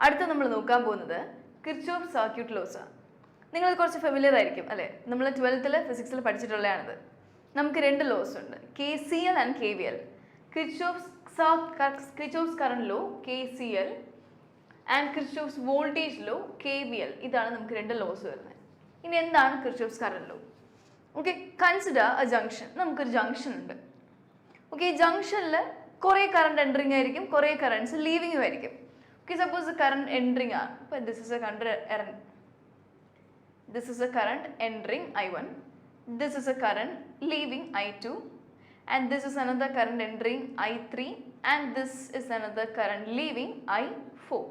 അടുത്ത നമ്മൾ നോക്കാൻ പോകുന്നത് കിർച്ചോഫ് സർക്യൂട്ട് ലോസ് ആണ്. നിങ്ങൾ കുറച്ച് ഫെമിലിയർ ആയിരിക്കും അല്ലേ? നമ്മൾ 12th ഫിസിക്സിൽ പഠിച്ചിട്ടുള്ളതാണിത്. നമുക്ക് രണ്ട് ലോസ് ഉണ്ട്, KCL and KVL. Kirchhoff's current law KCL and Kirchhoff's voltage law KVL. ഇതാണ് നമുക്ക് രണ്ട് ലോസ് വരുന്നത്. ഇനി എന്താണ് Kirchhoff's current law? Okay, consider a junction. നമുക്കൊരു ജംഗ്ഷൻ ഉണ്ട്. ഓക്കെ, ഈ ജംഗ്ഷനിൽ കുറേ കറണ്ട് എൻട്രിങ് ആയിരിക്കും, കുറേ കറണ്ട്സ് ലീവിങ്ങും ആയിരിക്കും. Okay, suppose the current entering are, but this is a current entering I1, this is a current leaving I2, and this is another current entering I3, and this is another current leaving I4.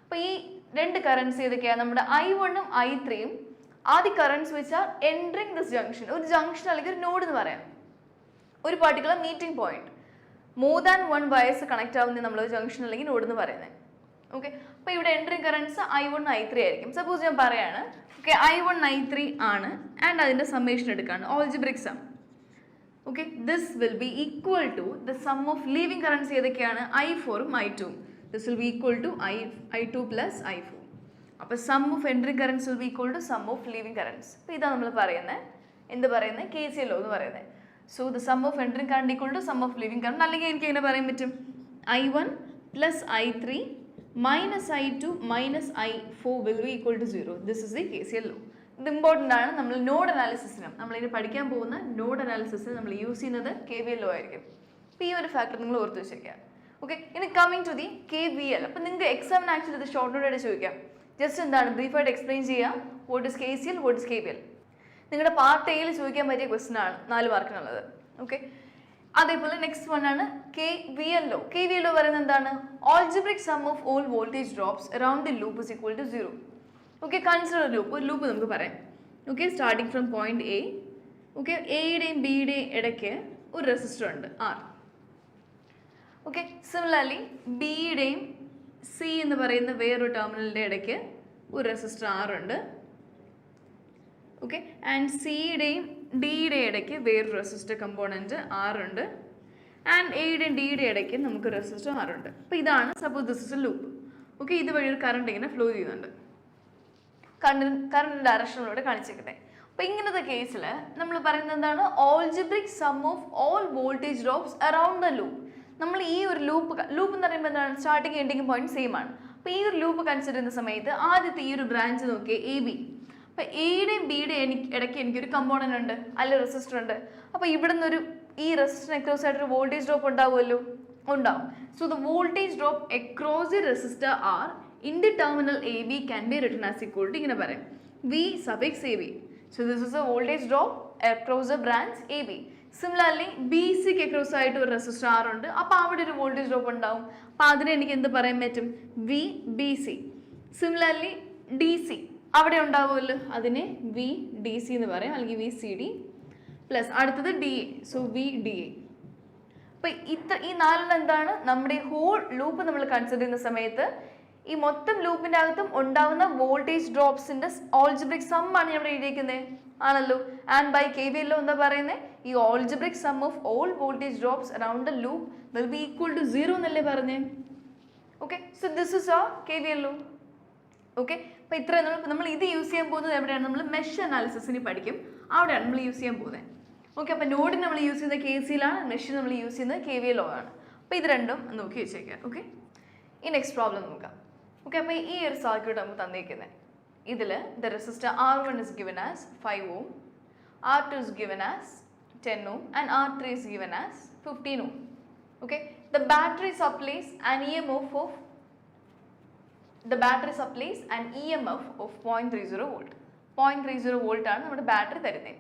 അപ്പോൾ ഈ രണ്ട് currents ഏതൊക്കെയാണ്? നമ്മുടെ I1 ഉം I3 ഉം are the currents which are entering this junction. ഒരു junction അല്ലെങ്കിൽ ഒരു നോഡ് എന്ന് പറയാം, ഒരു particular meeting point. More than one wires connect ആവുന്ന നമ്മൾ ജംഗ്ഷൻ അല്ലെങ്കിൽ നോഡ് എന്ന് പറയുന്നത്. ഓക്കെ, അപ്പോൾ ഇവിടെ എൻട്രിങ് കറൻസ് I1 I3 ആയിരിക്കും. സപ്പോസ് ഞാൻ പറയാണ്, ഓക്കെ, I1 I3 ആണ് ആൻഡ് അതിൻ്റെ സമ്മേഷൻ എടുക്കുകയാണ്, algebraic sum. Okay, this will be equal to the sum of leaving currents ഏതൊക്കെയാണ്? I4 ഉം I2 ഉം. This will be equal to I2 plus I4. അപ്പോൾ sum of entering currents will be equal to sum of leaving currents. അപ്പോൾ ഇതാണ് നമ്മൾ പറയുന്നത്, എന്ത് പറയുന്നത്? KCL ലോ എന്ന് പറയുന്നത്. So the sum of entering current equal to sum of leaving current. അല്ലെങ്കിൽ എനിക്ക് എങ്ങനെ പറയാൻ പറ്റും? I1 plus I3 minus I2 minus I4 will be equal to 0. This is the KCL law. ഇത് ഇമ്പോർട്ടൻ്റ് ആണ്. നമ്മൾ നോഡ് അനാലിസിസിനും നമ്മളിത് പഠിക്കാൻ പോകുന്ന നോഡ് അനാലിസിസിന് നമ്മൾ യൂസ് ചെയ്യുന്നത് KVL ലോ ആയിരിക്കും. അപ്പോൾ ഈ ഒരു ഫാക്ടർ നിങ്ങൾ ഓർത്ത് വെച്ചേക്കാം. ഓക്കെ, ഇനി കമ്മിങ് ടു ദി KVL. അപ്പോൾ നിങ്ങൾക്ക് എക്സാമിന് ആക്ച്വലി ഇത് ഷോർട്ട് നോട്ടായിട്ട് ചോദിക്കാം. ജസ്റ്റ് എന്താണ് ബ്രീഫായിട്ട് എക്സ്പ്ലെയിൻ ചെയ്യുക, what is KCL, what is KVL. നിങ്ങളുടെ പാർട്ട് എയിൽ ചോദിക്കാൻ പറ്റിയ ക്വസ്റ്റൻ ആണ്, 4 മാർക്കിനുള്ളത്. ഓക്കെ, അതേപോലെ നെക്സ്റ്റ് വൺ ആണ് KVL ലോ. KVL ലോ പറയുന്നത് എന്താണ്? Algebraic sum of all voltage drops around the loop is equal to 0. Okay, consider loop. ഒരു ലൂപ്പ് നമുക്ക് പറയാം. Okay, starting from point A. Okay, എയുടെയും ബിയുടെയും ഇടയ്ക്ക് ഒരു റെസിസ്റ്റർ ഉണ്ട് R. ഓക്കെ, സിമിലർലി ബിയുടെയും C എന്ന് പറയുന്ന വേറൊരു ടെർമിനലിൻ്റെ ഇടയ്ക്ക് ഒരു റെസിസ്റ്റർ R ഉണ്ട്. ഓക്കെ, ആൻഡ് സിയുടെയും ഡിയുടെയും ഇടയ്ക്ക് വേറൊരു റെസിസ്റ്റർ കമ്പോണൻറ്റ് R ഉണ്ട്. ആൻഡ് എയുടെയും ഡിയുടെ ഇടയ്ക്ക് നമുക്ക് റെസിസ്റ്റർ R ഉണ്ട്. അപ്പോൾ ഇതാണ് suppose this is A loop. Okay, ഇതുവഴി ഒരു കറണ്ട് ഇങ്ങനെ ഫ്ലോ ചെയ്യുന്നുണ്ട്, കറണ്ട് ഡയറക്ഷനിലൂടെ കാണിച്ചിരിക്കട്ടെ. അപ്പോൾ ഇങ്ങനത്തെ കേസിൽ നമ്മൾ പറയുന്നത് എന്താണ്? Algebraic sum of all voltage drops around the loop. നമ്മൾ ഈ ഒരു ലൂപ്പ് എന്ന് പറയുമ്പോൾ എന്താണ്? സ്റ്റാർട്ടിങ് എൻഡിങ് പോയിന്റ് സെയിം ആണ്. അപ്പോൾ ഈ ഒരു ലൂപ്പ് കൺസിഡർ ചെയ്യുന്ന സമയത്ത് ആദ്യത്തെ ഈ ഒരു ബ്രാഞ്ച് നോക്കിയേ, AB. അപ്പോൾ എയുടെയും ബിയുടെയും ഇടയ്ക്ക് എനിക്കൊരു കമ്പോണൻ്റ് ഉണ്ട്, അല്ല റെസിസ്റ്റർ ഉണ്ട്. അപ്പോൾ ഇവിടെ നിന്നൊരു ഈ റെസിസ്റ്റർ അക്രോസ് ആയിട്ടൊരു വോൾട്ടേജ് ഡ്രോപ്പ് ഉണ്ടാവുമല്ലോ, ഉണ്ടാവും. So the voltage drop across the resistor R in the terminal AB can be written as equal to, ഇങ്ങനെ പറയാം, V suffix AB. So this is a voltage drop across the branch AB. Similarly BCക്ക് across ആയിട്ട് ഒരു resistor R ഉണ്ട്. അപ്പോൾ അവിടെ ഒരു voltage drop ഉണ്ടാവും. അപ്പോൾ അതിനെ എനിക്ക് എന്ത് പറയാൻ പറ്റും? VBC. സിമിലർലി DC അവിടെ ഉണ്ടാവുമല്ലോ, അതിനെ VDC എന്ന് പറയാം, അല്ലെങ്കിൽ VCD പ്ലസ് അടുത്തത് DA. So VDA. അപ്പോൾ ഈ 4 എന്താണ്? നമ്മുടെ ഹോൾ ലൂപ്പ് നമ്മൾ കൺസിഡർ ചെയ്യുന്ന സമയത്ത് ഈ മൊത്തം ലൂപ്പിൻ്റെ അകത്തും ഉണ്ടാവുന്ന വോൾട്ടേജ് ഡ്രോപ്സിൻ്റെ ഓൾജിബ്രിക് സം ആണ് ഇവിടെ എഴുതിയിരിക്കുന്നത്, ആണല്ലോ. ആൻഡ് ബൈ KVL ലോ എന്താ പറയുന്നത്? ഈ algebraic sum of all voltage drops around the loop will be equal to 0 എന്നല്ലേ പറഞ്ഞേ? ഓക്കെ, സോ ദിസ് ഇസ് ആ KVL ലോ. ഓക്കെ, അപ്പോൾ ഇത്രയും നമ്മൾ ഇത് യൂസ് ചെയ്യാൻ പോകുന്നത് എവിടെയാണ്? നമ്മൾ മെഷ് അനാലിസിസിന് പഠിക്കും, അവിടെയാണ് നമ്മൾ യൂസ് ചെയ്യാൻ പോകുന്നത്. ഓക്കെ, അപ്പോൾ നോഡിന് നമ്മൾ യൂസ് ചെയ്യുന്നത് KCL ആണ്, മെഷിന് നമ്മൾ യൂസ് ചെയ്യുന്നത് KVL ലോ ആണ്. അപ്പോൾ ഇത് രണ്ടും നോക്കി വെച്ചേക്കാം. ഓക്കെ, ഈ നെക്സ്റ്റ് പ്രോബ്ലം നോക്കാം. ഓക്കെ, അപ്പോൾ ഈ ഒരു സർക്യൂട്ട് നമുക്ക് തന്നിരിക്കുന്നത്, ഇതിൽ the resistor R1 is given as 5 ohm, R2 is given as 10 ohm and R3 is given as 15 ohm. Okay, the battery supplies an EMF of 0.30 volt. 0.30 volt ആണ് നമ്മുടെ battery തരുന്നത്.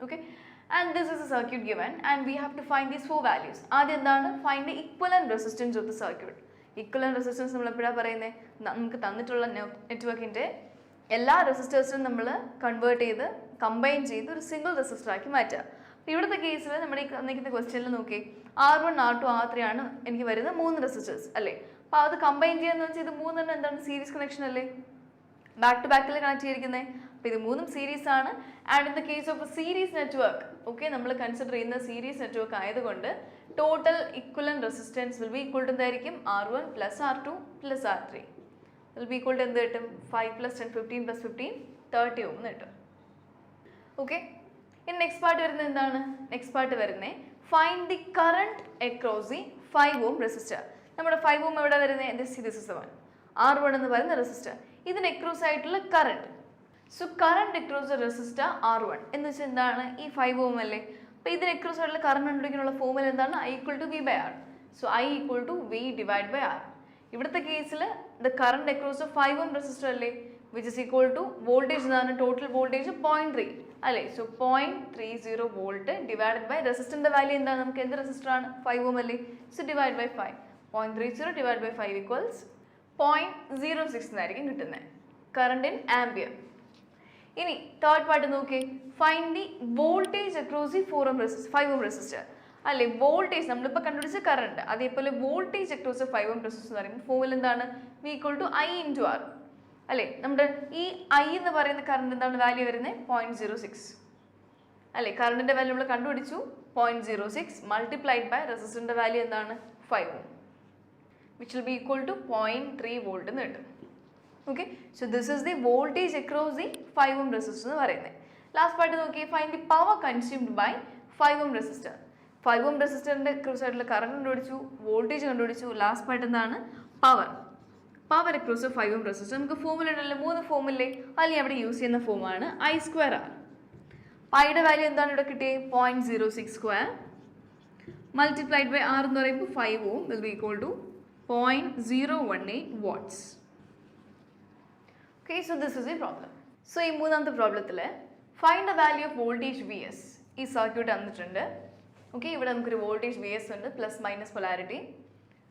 Okay, and this is a circuit given and we have to find these 4 values. ആദ്യം എന്താണ്? Find the equivalent resistance of the circuit. Equivalent resistance നമ്മൾ എപ്പോഴാണ് പറയുന്നത്? നമുക്ക് തന്നിട്ടുള്ള നെറ്റ്വർക്കിൻ്റെ എല്ലാ റെസിസ്റ്റേഴ്സിനും നമ്മൾ കൺവേർട്ട് ചെയ്ത് കമ്പൈൻ ചെയ്ത് ഒരു സിംഗിൾ റെസിസ്റ്റർ ആക്കി മാറ്റുക. അപ്പോൾ ഇവിടുത്തെ കേസിൽ നമ്മുടെ ഈ തന്നിരിക്കുന്ന ക്വസ്റ്റ്യനിൽ നോക്കി, R1, R2, R3 ആണ് എനിക്ക് വരുന്നത് 3 റെസിസ്റ്റേഴ്സ് അല്ലേ? അപ്പോൾ അത് കമ്പൈൻ ചെയ്യാന്ന് വെച്ചാൽ ഇത് 3 എന്താണ്? സീരീസ് കണക്ഷൻ അല്ലേ, ബാക്ക് ടു ബാക്കിൽ കണക്ട് ചെയ്തിരിക്കുന്നത്. അപ്പോൾ ഇത് മൂന്നും സീരീസ് ആണ്. And in the case of series network, okay, നമ്മൾ കൺസിഡർ ചെയ്യുന്ന സീരീസ് നെറ്റ്വർക്ക് ആയതുകൊണ്ട് total equivalent resistance will be equal to എന്തായിരിക്കും? R1 plus R2 plus R3 will be equal to എന്ത് കിട്ടും? 5 പ്ലസ് 10 15 പ്ലസ് 15 30 ഓം എന്ന് കിട്ടും. ഓക്കെ, ഇനി നെക്സ്റ്റ് പാർട്ട് വരുന്നത് എന്താണ്? നെക്സ്റ്റ് പാർട്ട് വരുന്നത് find the current across the 5 ohm resistor. നമ്മുടെ 5 ഓം എവിടെ വരുന്നത്? This is the one. R1 എന്ന് പറയുന്ന റെസിസ്റ്റർ, ഇതിന് അക്രോസ് ആയിട്ടുള്ള current. So current across the resistor R1 എന്ന് വെച്ചാൽ എന്താണ്? ഈ 5 ഓം അല്ലേ? അപ്പോൾ ഇതിന് അക്രോസ് ആയിട്ടുള്ള കറണ്ട് കണ്ടുപിടിക്കാനുള്ള ഫോർമുല എന്താണ്? I equal to V by R. So I equal to V divided by R. ഇവിടുത്തെ കേസിൽ the current across the 5 ohm resistor അല്ലേ, which is equal to voltage എന്താണ്? ടോട്ടൽ വോൾട്ടേജ് 0.3 അല്ലേ? സോ 0.30 വോൾട്ട് ഡിവൈഡഡ് ബൈ റെസിസ്റ്ററിന്റെ value എന്താണ്? നമുക്ക് എന്ത് resistor ആണ്? 5 ഓം അല്ലേ? So divide by 5. 0.30 divide by 5 equals 0.06 എന്നായിരിക്കും കിട്ടുന്നത് കറണ്ട് ഇൻ ആംബിയർ. ഇനി തേർഡ് പാർട്ട് നോക്കി, find the voltage across the 5 ohm resistor അല്ലേ? വോൾട്ടേജ് നമ്മളിപ്പോൾ കണ്ടുപിടിച്ച കറണ്ട്, അതേപോലെ voltage across the 5 ohm resistor എന്ന് പറയുമ്പോൾ ഫോർമുല എന്താണ്? V equal to I into R അല്ലേ? നമ്മുടെ ഈ I എന്ന് പറയുന്ന കറണ്ട് എന്താണ് വാല്യൂ വരുന്നത്? 0.06 അല്ലേ? കറണ്ടിന്റെ വാല്യൂ നമ്മൾ കണ്ടുപിടിച്ചു 0.06 മൾട്ടിപ്ലൈഡ് ബൈ റെസിസ്റ്ററിന്റെ വാല്യൂ എന്താണ്? 5 ഓം, which will be equal to 0.3 volt എന്ന് കിട്ടും. Okay, so this is the voltage across the 5 ohm resistor എന്ന് പറയുന്നത്. ലാസ്റ്റ് പാർട്ട് നോക്കി, find the power consumed by 5 ohm resistor. 5 ohm റെസിസ്റ്ററിന്റെ അക്രോസ് ആയിട്ടുള്ള കറണ്ട് കണ്ടുപിടിച്ചു, വോൾട്ടേജ് കണ്ടുപിടിച്ചു, ലാസ്റ്റ് പാർട്ട് എന്താണ്? Power. Power across 5 ohm resistor നമുക്ക് ഫോർമുല ഉണ്ടല്ലോ, 3 ഫോമില്ലേ, അല്ലെങ്കിൽ അവിടെ യൂസ് ചെയ്യുന്ന ഫോമാണ് I²R. പൈയുടെ വാല്യൂ എന്താണ് ഇവിടെ കിട്ടിയത്? 0.06 സ്ക്വയർ മൾട്ടിപ്ലൈഡ് ബൈ R എന്ന് പറയുമ്പോൾ 5 ohm will be equal to 0.018 watts. Okay, so this is the problem. So ഈ മൂന്നാമത്തെ പ്രോബ്ലത്തിൽ find the value of voltage VS. ഈ സർക്യൂട്ട് തന്നിട്ടുണ്ട്. ഓക്കെ, ഇവിടെ നമുക്കൊരു വോൾട്ടേജ് VS ഉണ്ട്, plus minus polarity.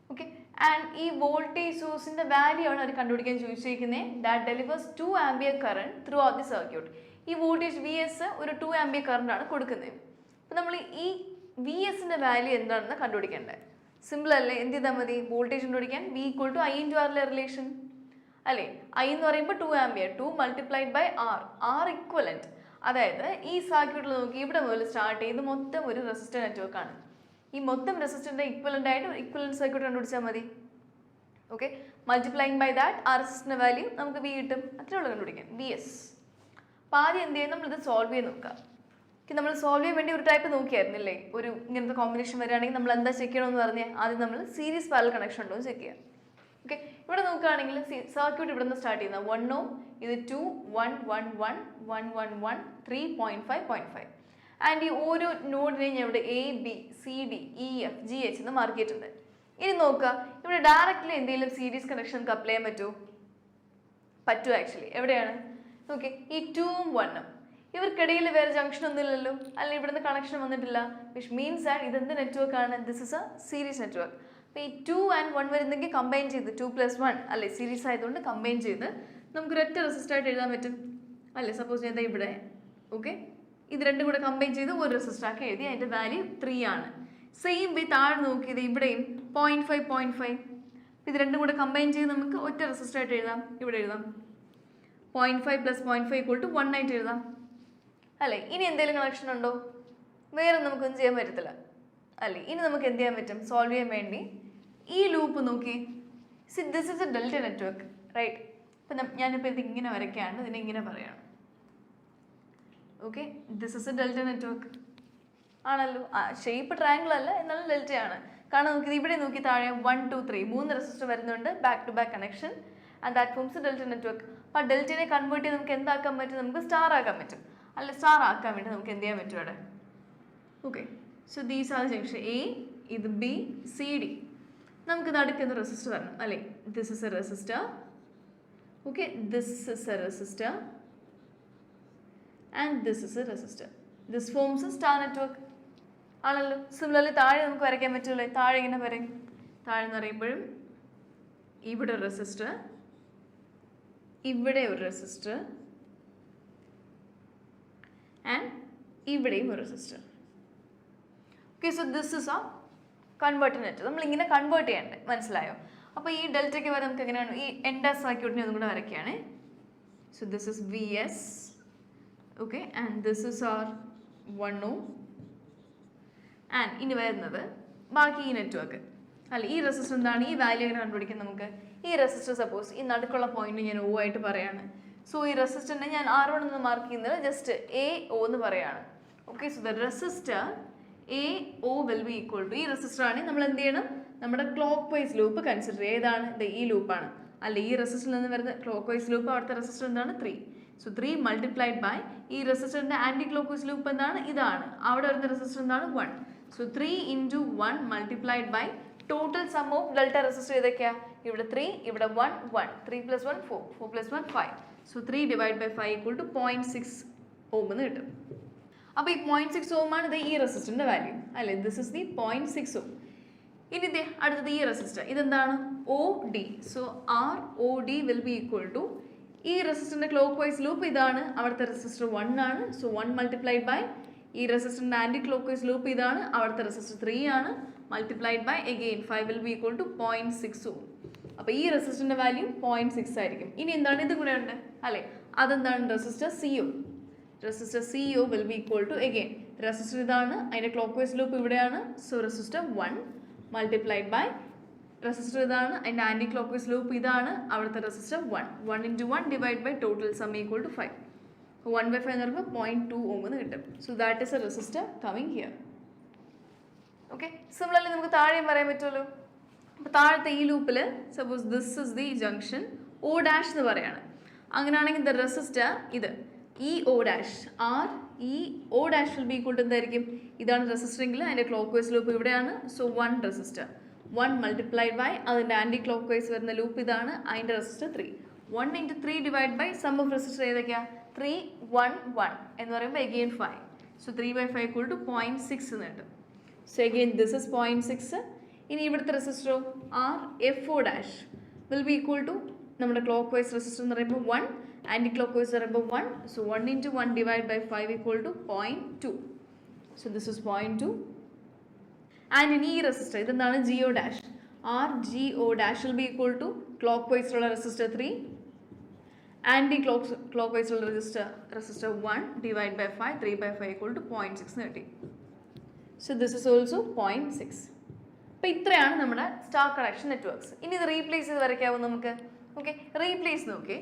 Okay, and ഈ വോൾട്ടേജ് സോഴ്സിന്റെ വാല്യൂ ആണ് അവർ കണ്ടുപിടിക്കാൻ ചോദിച്ചിരിക്കുന്നത്. That delivers 2 ampere current throughout the circuit. ഈ വോൾട്ടേജ് VS ഒരു 2 ആംപിയർ കറണ്ട് ആണ് കൊടുക്കുന്നത്. അപ്പോൾ നമ്മൾ ഈ VSന്റെ വാല്യൂ എന്താണെന്ന് കണ്ടുപിടിക്കേണ്ടത്. സിമ്പിൾ അല്ലേ? എന്ത് ചെയ്താൽ മതി? വോൾട്ടേജ് കണ്ടുപിടിക്കാൻ V equal to I into R relation അല്ലേ? I എന്ന് പറയുമ്പോൾ 2 ampere, 2 multiplied by R, R equivalent. അതായത് ഈ സർക്യൂട്ടിൽ നോക്കി ഇവിടെ മുതൽ സ്റ്റാർട്ട് ചെയ്ത് മൊത്തം ഒരു റെസിസ്റ്റർ നെറ്റ്വർക്ക് ആണ്. ഈ മൊത്തം റെസിസ്റ്ററിന്റെ ഇക്വലൻ്റ് ആയിട്ട് ഇക്വലൻറ്റ് സർക്യൂട്ട് കണ്ടുപിടിച്ചാൽ മതി. ഓക്കെ, മൾട്ടിപ്ലൈങ് ബൈ ദാറ്റ് ആ റെസിസ്റ്ററിന്റെ വാല്യൂ നമുക്ക് V കിട്ടും. അത്രേ ഉള്ളൂ കണ്ടുപിടിക്കാൻ, VS. അപ്പോൾ ആദ്യം എന്ത് ചെയ്യും? നമ്മളിത് സോൾവ് ചെയ്ത് നോക്കാം. നമ്മൾ സോൾവ് ചെയ്യാൻ വേണ്ടി ഒരു ടൈപ്പ് നോക്കിയായിരുന്നില്ലേ? ഒരു ഇങ്ങനത്തെ കോമ്പിനേഷൻ വരികയാണെങ്കിൽ നമ്മൾ എന്താ ചെക്ക് ചെയ്യണമെന്ന് പറഞ്ഞാൽ ആദ്യം നമ്മൾ സീരീസ് പാരലൽ കണക്ഷൻ ഉണ്ടോ എന്ന് ചെക്ക് ചെയ്യാം. ഓക്കെ, ഇവിടെ നോക്കുകയാണെങ്കിൽ സർക്യൂട്ട് ഇവിടെ നിന്ന് സ്റ്റാർട്ട് ചെയ്യുന്നത് 1 ഓം, ഇത് 2 1 1 1 1 1 1 3.5 0.5. ആൻഡ് ഈ ഓരോ നോഡിനെയും ഞാൻ ഇവിടെ ABCDEFGH എന്ന് മാർക്ക് ചെയ്തിട്ടുണ്ട്. ഇനി നോക്കുക, ഇവിടെ ഡയറക്റ്റ്ലി എന്തെങ്കിലും സീരീസ് കണക്ഷൻ നമുക്ക് അപ്ലൈ ചെയ്യാൻ പറ്റുമോ? ആക്ച്വലി എവിടെയാണ്? ഓക്കെ, ഈ 2ഉം 1ഉം ഇവർക്കിടയിൽ വേറെ ജംഗ്ഷൻ ഒന്നും ഇല്ലല്ലോ, അല്ലെങ്കിൽ ഇവിടുന്ന് കണക്ഷൻ വന്നിട്ടില്ല, വിച്ച് മീൻസ് ദാറ്റ് ഇതെന്ത് നെറ്റ്വർക്ക് ആണ്? This is a series network. അപ്പോൾ ഈ 2 and 1 വരുന്നെങ്കിൽ കമ്പൈൻ ചെയ്ത് 2 + 1 അല്ലേ, സീരീസ് ആയതുകൊണ്ട് കമ്പൈൻ ചെയ്ത് നമുക്ക് ഒരൊറ്റ റെസിസ്റ്റർ ആയിട്ട് എഴുതാൻ പറ്റും അല്ലേ? സപ്പോസ് ഞാൻ ഇവിടെ ഓക്കെ ഇത് രണ്ടും കൂടെ കമ്പൈൻ ചെയ്ത് ഒരു റെസിസ്റ്റർ ആക്കി എഴുതി, അതിൻ്റെ വാല്യൂ 3 ആണ്. സെയിം വേ താഴെ നോക്കിയത് ഇവിടെയും 0.5 0.5, ഇത് രണ്ടും കൂടെ കമ്പൈൻ ചെയ്ത് നമുക്ക് ഒറ്റ റെസിസ്റ്റർ ആയിട്ട് എഴുതാം. ഇവിടെ എഴുതാം 0.5 + 0.5 = 1 ആയിട്ട് എഴുതാം അല്ലേ? ഇനി എന്തെങ്കിലും കണക്ഷൻ ഉണ്ടോ? വേറെ നമുക്കൊന്നും ചെയ്യാൻ പറ്റത്തില്ല അല്ലേ? ഇനി നമുക്ക് എന്ത് ചെയ്യാൻ പറ്റും? സോൾവ് ചെയ്യാൻ വേണ്ടി ഈ ലൂപ്പ് നോക്കി. This is a delta network right. അപ്പം ഞാനിപ്പോൾ ഇത് ഇങ്ങനെ വരയ്ക്കുകയാണ്, ഇതിനെ ഇങ്ങനെ പറയുകയാണ്. Okay, this is a delta network ആണല്ലോ. ഷേപ്പ് ട്രയാങ്കിൾ അല്ല, എന്നാലും ഡെൽറ്റയാണ്. കാരണം നോക്കി ഇവിടെ നോക്കി താഴെ 1 2 3 3 റെസിസ്റ്റർ വരുന്നുണ്ട്, back to back connection, and that forms a delta network. അപ്പോൾ ഡെൽറ്റനെ കൺവേർട്ട് ചെയ്ത് നമുക്ക് എന്താക്കാൻ പറ്റും? നമുക്ക് സ്റ്റാർ ആക്കാൻ പറ്റും അല്ല? സ്റ്റാർ ആക്കാൻ വേണ്ടി നമുക്ക് എന്ത് ചെയ്യാൻ പറ്റും അവിടെ? Okay, so these R junction A, ഇത് B C D. നമുക്ക് നടുക്കുന്ന റെസിസ്റ്റർ വരണം അല്ലേ? This is A resistor. Okay, this is A resistor and this is A resistor. This forms A star network ആണല്ലോ. സിമിലർലി താഴെ നമുക്ക് വരയ്ക്കാൻ പറ്റുമല്ലോ. താഴെ ഇങ്ങനെ പറയും, താഴെ എന്ന് പറയുമ്പോഴും ഇവിടെ ഒരു റെസിസ്റ്റർ, ഇവിടെ ഒരു റെസിസ്റ്റർ ആൻഡ് ഇവിടെയും ഒരു resistor. Okay, so this is A converter network. നമ്മളിങ്ങനെ കൺവേർട്ട് ചെയ്യണ്ടേ, മനസ്സിലായോ? അപ്പോൾ ഈ ഡെൽറ്റയ്ക്ക് വരെ നമുക്ക് എങ്ങനെയാണ് ഈ എൻ്റെ സർക്യൂട്ടിനെ ഒന്നും കൂടെ വരയ്ക്കുകയാണ്. So this is VS Okay, and this is our 1 ohm. And ഇനി വരുന്നത് ബാക്കി ഈ നെറ്റ്വർക്ക് അല്ല ഈ റെസിസ്റ്റർ എന്താണ് ഈ വാല്യൂ എങ്ങനെ കണ്ടുപിടിക്കും നമുക്ക് ഈ റെസിസ്റ്റർ സപ്പോസ് ഈ നടുക്കുള്ള പോയിന്റ് ഞാൻ O ആയിട്ട് പറയാണ് സോ ഈ റെസിസ്റ്ററിനെ ഞാൻ R1 എന്ന് മാർക്ക് ചെയ്യുന്നത് ജസ്റ്റ് AO എന്ന് പറയാണ് okay so the resistor AO will be equal to ഈ റെസിസ്റ്റർ ആണ് നമ്മൾ എന്ത് ചെയ്യണം നമ്മുടെ ക്ലോക്ക് വൈസ് ലൂപ്പ് കൺസിഡർ ഏതാണ് ഈ ലൂപ്പാണ് അല്ല ഈ റെസിസ്റ്ററിൽ നിന്ന് വരുന്ന ക്ലോക്ക് വൈസ് ലൂപ്പ് അവിടുത്തെ റെസിസ്റ്റർ എന്താണ് 3 സോ 3 മൾട്ടിപ്ലൈഡ് ബൈ ഈ റെസിസ്റ്ററിന്റെ ആന്റി ക്ലോക്ക് വൈസ് ലൂപ്പ് എന്താണ് ഇതാണ് അവിടെ വരുന്ന റെസിസ്റ്റർ എന്താണ് 1 so 3 into 1 multiplied by total sum of delta resistor ഏതൊക്കെയാ ഇവിടെ 3 ഇവിടെ 1 3 plus 1 4 4 plus 1 5 so 3 divided by 5 equal to 0.6 ohm എന്ന് കിട്ടും അപ്പോൾ ഈ 0.6 ohm ആണ് ഈ റെസിസ്റ്ററിന്റെ വാല്യൂ അല്ലേ this is the 0.6 ohm ഇനി ദേ അടുത്തത് ഈ റെസിസ്റ്റർ ഇതെന്താണ് OD so ROD will be equal to ഈ റെസിസ്റ്ററിന്റെ ക്ലോക്ക് വൈസ് ലൂപ്പ് ഇതാണ് അവിടുത്തെ റെസിസ്റ്റർ 1 ആണ് so 1 multiplied by ഈ റെസിസ്റ്ററിന്റെ ആന്റി ക്ലോക്ക് വൈസ് ലൂപ്പ് ഇതാണ് അവിടുത്തെ റെസിസ്റ്റർ 3 ആണ് multiplied by again 5 will be equal to 0.6 ohm അപ്പോൾ ഈ റെസിസ്റ്ററിന്റെ വാല്യൂ 0.6 ആയിരിക്കും ഇനി എന്താണ് ഇത് കൂടെ ഉണ്ട് അല്ലേ അതെന്താണ് resistor CO will be equal to again resistor ഇതാണ് അതിന്റെ ക്ലോക്ക് വൈസ് ലൂപ്പ് ഇവിടെയാണ് so resistor 1 multiplied by resistor ഇതാണ് അതിന്റെ ആന്റി ക്ലോക്ക് വൈസ് ലൂപ്പ് ഇതാണ് അവിടുത്തെ resistor 1 into 1 divide by total sum equal to 5 1 by 5 എന്ന് പറയുമ്പോൾ 0.2 ohm എന്ന് കിട്ടും so that is a resistor coming here okay similarly നമുക്ക് താഴെയും പറയാൻ പറ്റുമല്ലോ അപ്പോൾ താഴത്തെ ഈ ലൂപ്പിൽ suppose this is the junction O dash എന്ന് പറയാണ് അങ്ങനെയാണെങ്കിൽ ദ റെസിസ്റ്റർ ഇത് O dash O dash will be equal to എന്തായിരിക്കും ഇതാണ് റെസിസ്റ്റർ എങ്കിൽ അതിൻ്റെ ക്ലോക്ക് വൈസ് ലൂപ്പ് ഇവിടെയാണ് സോ 1 റെസിസ്റ്റർ 1 മൾട്ടിപ്ലൈഡ് ബൈ അതിൻ്റെ ആൻറ്റി ക്ലോക്ക് വൈസ് വരുന്ന ലൂപ്പ് ഇതാണ് അതിൻ്റെ resistor 3 1 into 3 divide by sum of resistor ഏതൊക്കെയാണ് 3 1 1 എന്ന് പറയുമ്പോൾ again 5 so 3 by 5 equal to 0.6 എന്ന് കിട്ടും സോ അഗെയിൻ ദിസ് ഇസ് 0.6 ഇനി ഇവിടുത്തെ റെസിസ്റ്ററോ FO dash will be equal to നമ്മുടെ ക്ലോക്ക് വൈസ് റെസിസ്റ്റർ എന്ന് പറയുമ്പോൾ 1 ആൻറ്റി ക്ലോക്ക് വൈസ് പറയുമ്പോൾ 1 so 1 into 1 divide by 5 equal to 0.2 so this is 0.2 and ഇനി ഈ റെസിസ്റ്റർ ഇതെന്താണ് GO dash RGO dash will be equal to ക്ലോക്ക് വൈസിലുള്ള resistor 3 ആൻറ്റി ക്ലോക്ക് വൈസിലുള്ള resistor 1 divide by 5 3 by 5 equal to 0.6 എന്ന് കിട്ടി സോ ദിസ് ഇസ് ഓൾസോ 0.6 അപ്പോൾ ഇത്രയാണ് നമ്മുടെ സ്റ്റാർ കണക്ഷൻ നെറ്റ്വർക്ക്സ് ഇനി ഇത് റീപ്ലേസ് ചെയ്ത് വരയ്ക്കാവും നമുക്ക് ഓക്കെ റീപ്ലേസ് നോക്കി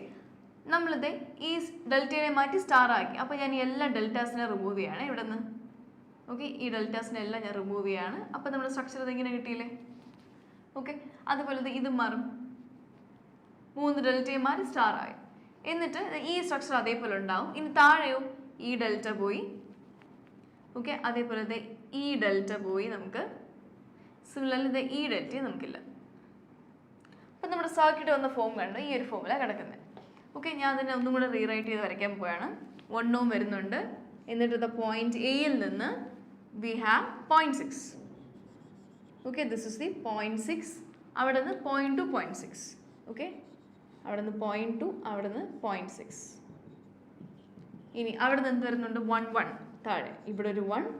നമ്മളിത് ഈ ഡെൽറ്റയെ മാറ്റി സ്റ്റാർ ആക്കി അപ്പോൾ ഞാൻ ഈ എല്ലാ ഡെൽറ്റാസിനെ റിമൂവ് ചെയ്യാണ് ഇവിടെ നിന്ന് ഓക്കെ ഈ ഡെൽറ്റാസിനെ എല്ലാം ഞാൻ റിമൂവ് ചെയ്യാണ് അപ്പോൾ നമ്മുടെ സ്ട്രക്ചർ ഇതെങ്ങനെ കിട്ടിയില്ലേ ഓക്കെ അതുപോലെ ഇത് മാറും 3 ഡെൽറ്റയെ മാറി സ്റ്റാർ ആയി എന്നിട്ട് ഈ സ്ട്രക്ചർ അതേപോലെ ഉണ്ടാവും ഇനി താഴെയോ ഈ ഡെൽറ്റ പോയി ഓക്കെ അതേപോലെ ഈ ഡെൽറ്റ പോയി നമുക്ക് സിമിലർലി ഈ ഡെൽറ്റയും നമുക്കില്ല അപ്പം നമ്മുടെ സർക്യൂട്ട് വന്ന ഫോം കണ്ട് ഈ ഒരു ഫോമിലാണ് കിടക്കുന്നത് ഓക്കെ ഞാൻ അതിനെ ഒന്നും കൂടെ റീറൈറ്റ് ചെയ്ത് വരയ്ക്കാൻ പോവുകയാണ് 1 ohm വരുന്നുണ്ട് എന്നിട്ട് പോയിന്റ് എയിൽ നിന്ന് we have 0.6 okay this is the 0.6 അവിടെ നിന്ന് 0.2 0.6 ഓക്കെ അവിടെ നിന്ന് 0.2 അവിടെ നിന്ന് 0.6 ഇനി അവിടെ നിന്ന് എന്ത് വരുന്നുണ്ട് 1 1 താഴെ ഇവിടെ ഒരു 1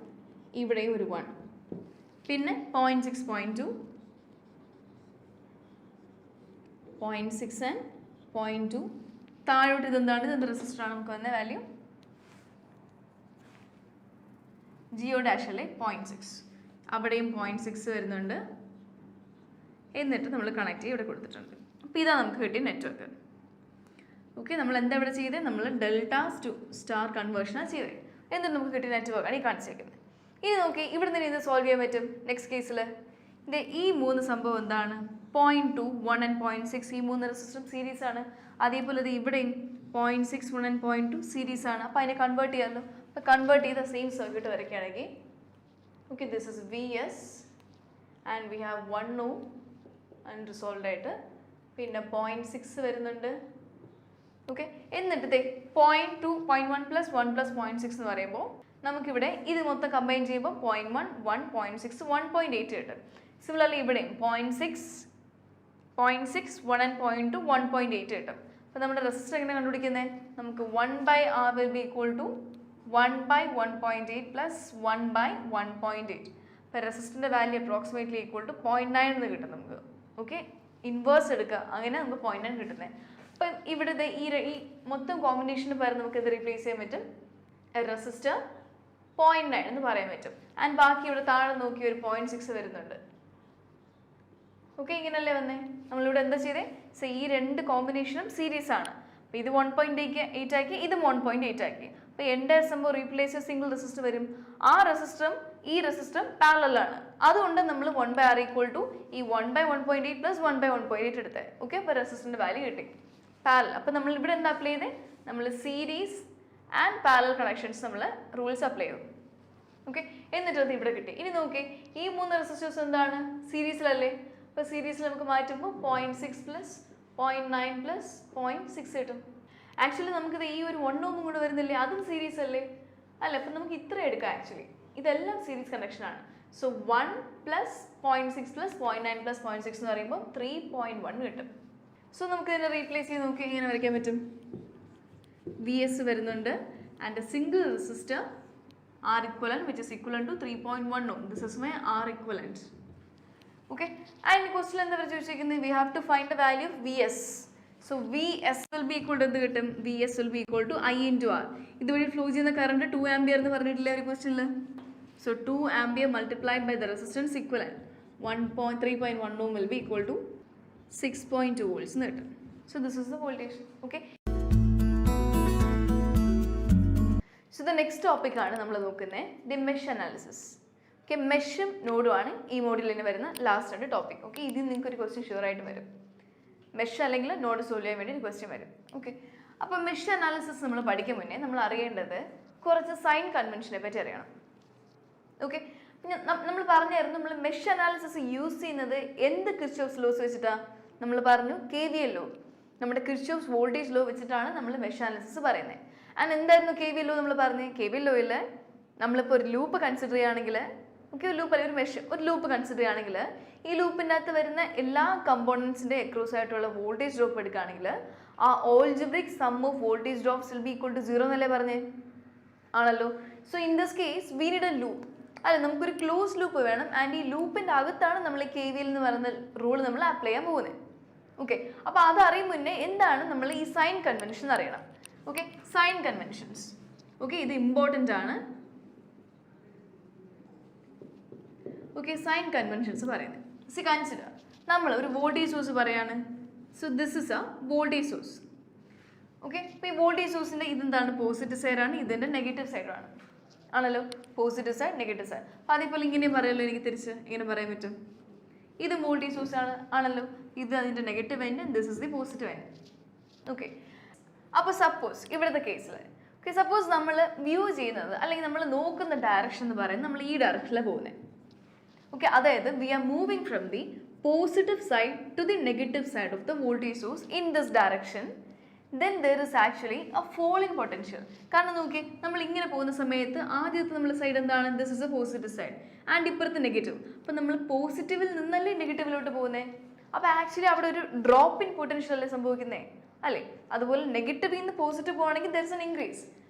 ഇവിടെയും ഒരു 1 പിന്നെ 0.6 0.2 0.6 ആൻഡ് 0.2 താഴോട്ട് ഇതെന്താണ് ഇതെന്ത് റെസിസ്റ്ററാണ് നമുക്ക് വന്ന വാല്യൂ GO ഡാഷ് അല്ലേ 0.6 അവിടെയും 0.6 വരുന്നുണ്ട് എന്നിട്ട് നമ്മൾ കണക്ട് ചെയ്ത് ഇവിടെ കൊടുത്തിട്ടുണ്ട് അപ്പോൾ ഇതാണ് നമുക്ക് കിട്ടിയ നെറ്റ്വർക്ക് ഓക്കെ നമ്മൾ എന്താ ഇവിടെ ചെയ്തത് നമ്മൾ ഡെൽറ്റ ടു സ്റ്റാർ കൺവേർഷനാണ് ചെയ്തത് എന്നിട്ട് നമുക്ക് കിട്ടിയ നെറ്റ്വർക്കാണ് ഈ കാണിച്ചേക്കുന്നത് ഇനി നോക്കി ഇവിടെ നിന്ന് ഇത് സോൾവ് ചെയ്യാൻ പറ്റും നെക്സ്റ്റ് കേസിൽ ഇതിൻ്റെ ഈ 3 സംഭവം എന്താണ് 0.2 1 ആൻഡ് 0.6 ഈ 3 റെസിസ്റ്ററും സീരീസ് ആണ് അതേപോലെ ഇത് ഇവിടെയും 0.6 1 ആൻഡ് 0.2 സീരീസ് ആണ് അപ്പോൾ അതിനെ കൺവേർട്ട് ചെയ്യാമല്ലോ അപ്പോൾ കൺവേർട്ട് ചെയ്ത സെയിം സർക്യൂട്ട് വരയ്ക്കുകയാണെങ്കിൽ okay this is VS and we have 1 ohm and resolve ആയിട്ട് പിന്നെ 0.6 വരുന്നുണ്ട് ഓക്കെ എന്നിട്ട് 0.2 0.1 പ്ലസ് 1 പ്ലസ് 0.6 എന്ന് പറയുമ്പോൾ നമുക്കിവിടെ ഇത് മൊത്തം കമ്പൈൻ ചെയ്യുമ്പോൾ 0.1 1 0.6 1.8 കിട്ടും സിമിലർലി ഇവിടെയും 0.6 1 ആൻഡ് 0.2 1.8 കിട്ടും അപ്പോൾ നമ്മുടെ റെസിസ്റ്റർ എങ്ങനെ കണ്ടുപിടിക്കുന്നത് നമുക്ക് 1/R will be equal to 1/1.8 plus 1/1.8 അപ്പോൾ റെസിസ്റ്ററിൻ്റെ വാല്യൂ അപ്രോക്സിമേറ്റ്ലി ഈക്വൽ ടു 0.9 എന്ന് കിട്ടും നമുക്ക് ഓക്കെ ഇൻവേഴ്സ് എടുക്കുക അങ്ങനെ നമുക്ക് 0.9 കിട്ടുന്നത് അപ്പം ഇവിടെ ഈ മൊത്തം കോമ്പിനേഷന് പകരം നമുക്ക് ഇത് റീപ്ലേസ് ചെയ്യാൻ പറ്റും എ റെസിസ്റ്റർ 0.9 എന്ന് പറയാൻ പറ്റും. ആൻഡ് ബാക്കി ഇവിടെ താഴെ നോക്കി ഒരു 0.6 വരുന്നുണ്ട്. ഓക്കെ, ഇങ്ങനല്ലേ വന്നേ? നമ്മളിവിടെ എന്താ ചെയ്തേ? സോ ഈ രണ്ട് കോമ്പിനേഷനും സീരീസ് ആണ്. അപ്പോൾ ഇത് 1.8 ആക്കി, ഇതും 1.8 ആക്കി. അപ്പോൾ എൻ്റെ സംഭവം റീപ്ലേസ് സിംഗിൾ റെസിസ്റ്റർ വരും. ആ റെസിസ്റ്ററും ഈ റെസിസ്റ്ററും പാരലൽ ആണ്. അതുകൊണ്ട് നമ്മൾ 1/R ഈക്വൽ ടു ഈ 1/1.8 പ്ലസ് 1/1.8 എടുത്തേ. ഓക്കെ, അപ്പോൾ റെസിസ്റ്ററിൻ്റെ വാല്യൂ കിട്ടി പാരലൽ. അപ്പോൾ നമ്മൾ ഇവിടെ എന്താ അപ്ലൈ ചെയ്തേ? നമ്മൾ സീരീസ് ആൻഡ് പാരലൽ കണക്ഷൻസ് നമ്മൾ റൂൾസ് അപ്ലൈ ചെയ്തു. ഓക്കെ, എന്നിട്ട് അത് ഇവിടെ കിട്ടി. ഇനി നോക്കി, ഈ 3 റെസിസ്റ്റേഴ്സ് എന്താണ്? സീരീസിലല്ലേ? അപ്പോൾ സീരീസിൽ നമുക്ക് മാറ്റുമ്പോൾ 0.6 പ്ലസ് 0.9 പ്ലസ് 0.6 കിട്ടും. ആക്ച്വലി നമുക്കിത് ഈ ഒരു 1 ഓം കൂടെ വരുന്നില്ലേ, അതും സീരീസ് അല്ലേ? അല്ല, അപ്പം നമുക്ക് ഇത്ര എടുക്കാം. ആക്ച്വലി ഇതെല്ലാം സീരീസ് കണക്ഷൻ ആണ്. സോ 1 പ്ലസ് 0.6 പ്ലസ് 0.9 പ്ലസ് 0.6 എന്ന് പറയുമ്പോൾ 3.1 കിട്ടും. സോ നമുക്ക് ഇതിനെ റീപ്ലേസ് ചെയ്ത് നോക്കി എങ്ങനെ വരയ്ക്കാൻ പറ്റും? വി എസ് വരുന്നുണ്ട് and A single resistor R equivalent which is equivalent to 3.1 ohm. This is my R equivalent. Okay, and question എന്താ ചോദിച്ചിരിക്കുന്നത്? We have to find the value of Vs. So Vs will be equal to എന്ത് കിട്ടും? Vs will be equal to I into R. ഇതുവഴി flow ചെയ്യുന്ന current 2 ampere എന്ന് പറഞ്ഞിട്ടില്ല ഒരു ക്വസ്റ്റ്യനിൽ. So 2 ampere multiplied by the resistance equivalent 3.1 ohm will be equal to 6.2 volts എന്ന് കിട്ടും. So this is the voltage. Okay. So the next topic ആണ് നമ്മൾ നോക്കുന്നത് the mesh analysis. ഓക്കെ, മെഷും നോഡും ആണ് ഈ മോഡിൽ തന്നെ വരുന്ന ലാസ്റ്റ് രണ്ട് ടോപ്പിക്. ഓക്കെ, ഇതിൽ നിങ്ങൾക്ക് ഒരു ക്വസ്റ്റ്യൻ ഷുവർ ആയിട്ട് വരും. മെഷ് അല്ലെങ്കിൽ നോഡ് സോൾവ് ചെയ്യാൻ വേണ്ടി ഒരു ക്വസ്റ്റ്യൻ വരും. ഓക്കെ, അപ്പോൾ മെഷ് അനാലിസിസ് നമ്മൾ പഠിക്കും മുന്നേ നമ്മൾ അറിയേണ്ടത് കുറച്ച് സൈൻ കൺവെൻഷനെ പറ്റി അറിയണം. ഓക്കെ, നമ്മൾ പറഞ്ഞായിരുന്നു നമ്മൾ മെഷ് അനാലിസിസ് യൂസ് ചെയ്യുന്നത് എന്ത് കിർച്ചോഫ്സ് ലോസ് വെച്ചിട്ടാണ്? നമ്മൾ പറഞ്ഞു KVL ലോ, നമ്മുടെ കിർച്ചോഫ്സ് വോൾട്ടേജ് ലോ വെച്ചിട്ടാണ് നമ്മൾ മെഷ് അനാലിസിസ് പറയുന്നത്. ആൻഡ് എന്തായിരുന്നു KVL ലോ നമ്മൾ പറഞ്ഞത്? KVL ലോയിൽ നമ്മളിപ്പോൾ ഒരു ലൂപ്പ് കൺസിഡർ ചെയ്യുകയാണെങ്കിൽ, ഓക്കെ, ഒരു ലൂപ്പ് അല്ലെങ്കിൽ ഒരു മെഷ്, ഒരു ലൂപ്പ് കൺസിഡർ ചെയ്യുകയാണെങ്കിൽ ഈ ലൂപ്പിൻ്റെ അകത്ത് വരുന്ന എല്ലാ കമ്പോണൻസിൻ്റെ അക്രോസ് ആയിട്ടുള്ള വോൾട്ടേജ് ഡ്രോപ്പ് എടുക്കുകയാണെങ്കിൽ ആ algebraic sum of voltage drops will be equal to 0 എന്നല്ലേ പറഞ്ഞേ? ആണല്ലോ. So in this case we need a loop. അല്ല, നമുക്കൊരു ക്ലോസ് ലൂപ്പ് വേണം. ആൻഡ് ഈ ലൂപ്പിൻ്റെ അകത്താണ് നമ്മൾ KVL എന്ന് പറയുന്ന റൂൾ നമ്മൾ അപ്ലൈ ചെയ്യാൻ പോകുന്നത്. ഓക്കെ, അപ്പോൾ അത് അറിയും മുന്നേ എന്താണ് നമ്മൾ ഈ സൈൻ കൺവെൻഷൻ അറിയണം. Okay, sign conventions. ഓക്കെ, ഇത് ഇമ്പോർട്ടൻ്റ് ആണ്. ഓക്കെ, സൈൻ കൺവെൻഷൻസ് പറയുന്നത്. സി കൺസിഡർ, നമ്മൾ ഒരു വോൾട്ടേജ് സോഴ്സ് പറയാണ്. So this is a voltage source. Okay, അപ്പോൾ ഈ വോൾട്ടേജ് സോഴ്സിൻ്റെ ഇതെന്താണ്? പോസിറ്റീവ് സൈഡാണ്, ഇതിൻ്റെ നെഗറ്റീവ് സൈഡാണ്. ആണല്ലോ, പോസിറ്റീവ് സൈഡ് നെഗറ്റീവ് സൈഡ്. അപ്പോൾ അതേപോലെ ഇങ്ങനെയും പറയാമല്ലോ, എനിക്ക് തിരിച്ച് ഇങ്ങനെ പറയാൻ പറ്റും. ഇത് വോൾട്ടേജ് സോഴ്സ് ആണ്, ആണല്ലോ, ഇത് അതിൻ്റെ negative end, this is the positive end. Okay, അപ്പോൾ സപ്പോസ് ഇവിടുത്തെ കേസിൽ, ഓക്കെ, സപ്പോസ് നമ്മൾ വ്യൂ ചെയ്യുന്നത് അല്ലെങ്കിൽ നമ്മൾ നോക്കുന്ന ഡയറക്ഷൻ എന്ന് പറയുന്നത് നമ്മൾ ഈ ഡയറക്ഷനിലാണ് പോകുന്നത്. ഓക്കെ, അതായത് we are moving from the positive side to the negative side of the voltage source in this direction. Then there is actually a falling potential. കാരണം നോക്കി, നമ്മൾ ഇങ്ങനെ പോകുന്ന സമയത്ത് ആദ്യത്തെ നമ്മുടെ സൈഡ് എന്താണ്? This is a positive side and ഇപ്പുറത്ത് നെഗറ്റീവ്. അപ്പം നമ്മൾ പോസിറ്റീവിൽ നിന്നല്ലേ നെഗറ്റീവിലോട്ട് പോകുന്നത്. അപ്പോൾ ആക്ച്വലി അവിടെ ഒരു ഡ്രോപ്പ് ഇൻ പൊട്ടൻഷ്യൽ അല്ലേ സംഭവിക്കുന്നത്, അല്ലേ? അതുപോലെ നെഗറ്റീവിൽ നിന്ന് പോസിറ്റീവ് പോകുകയാണെങ്കിൽ there is an increase,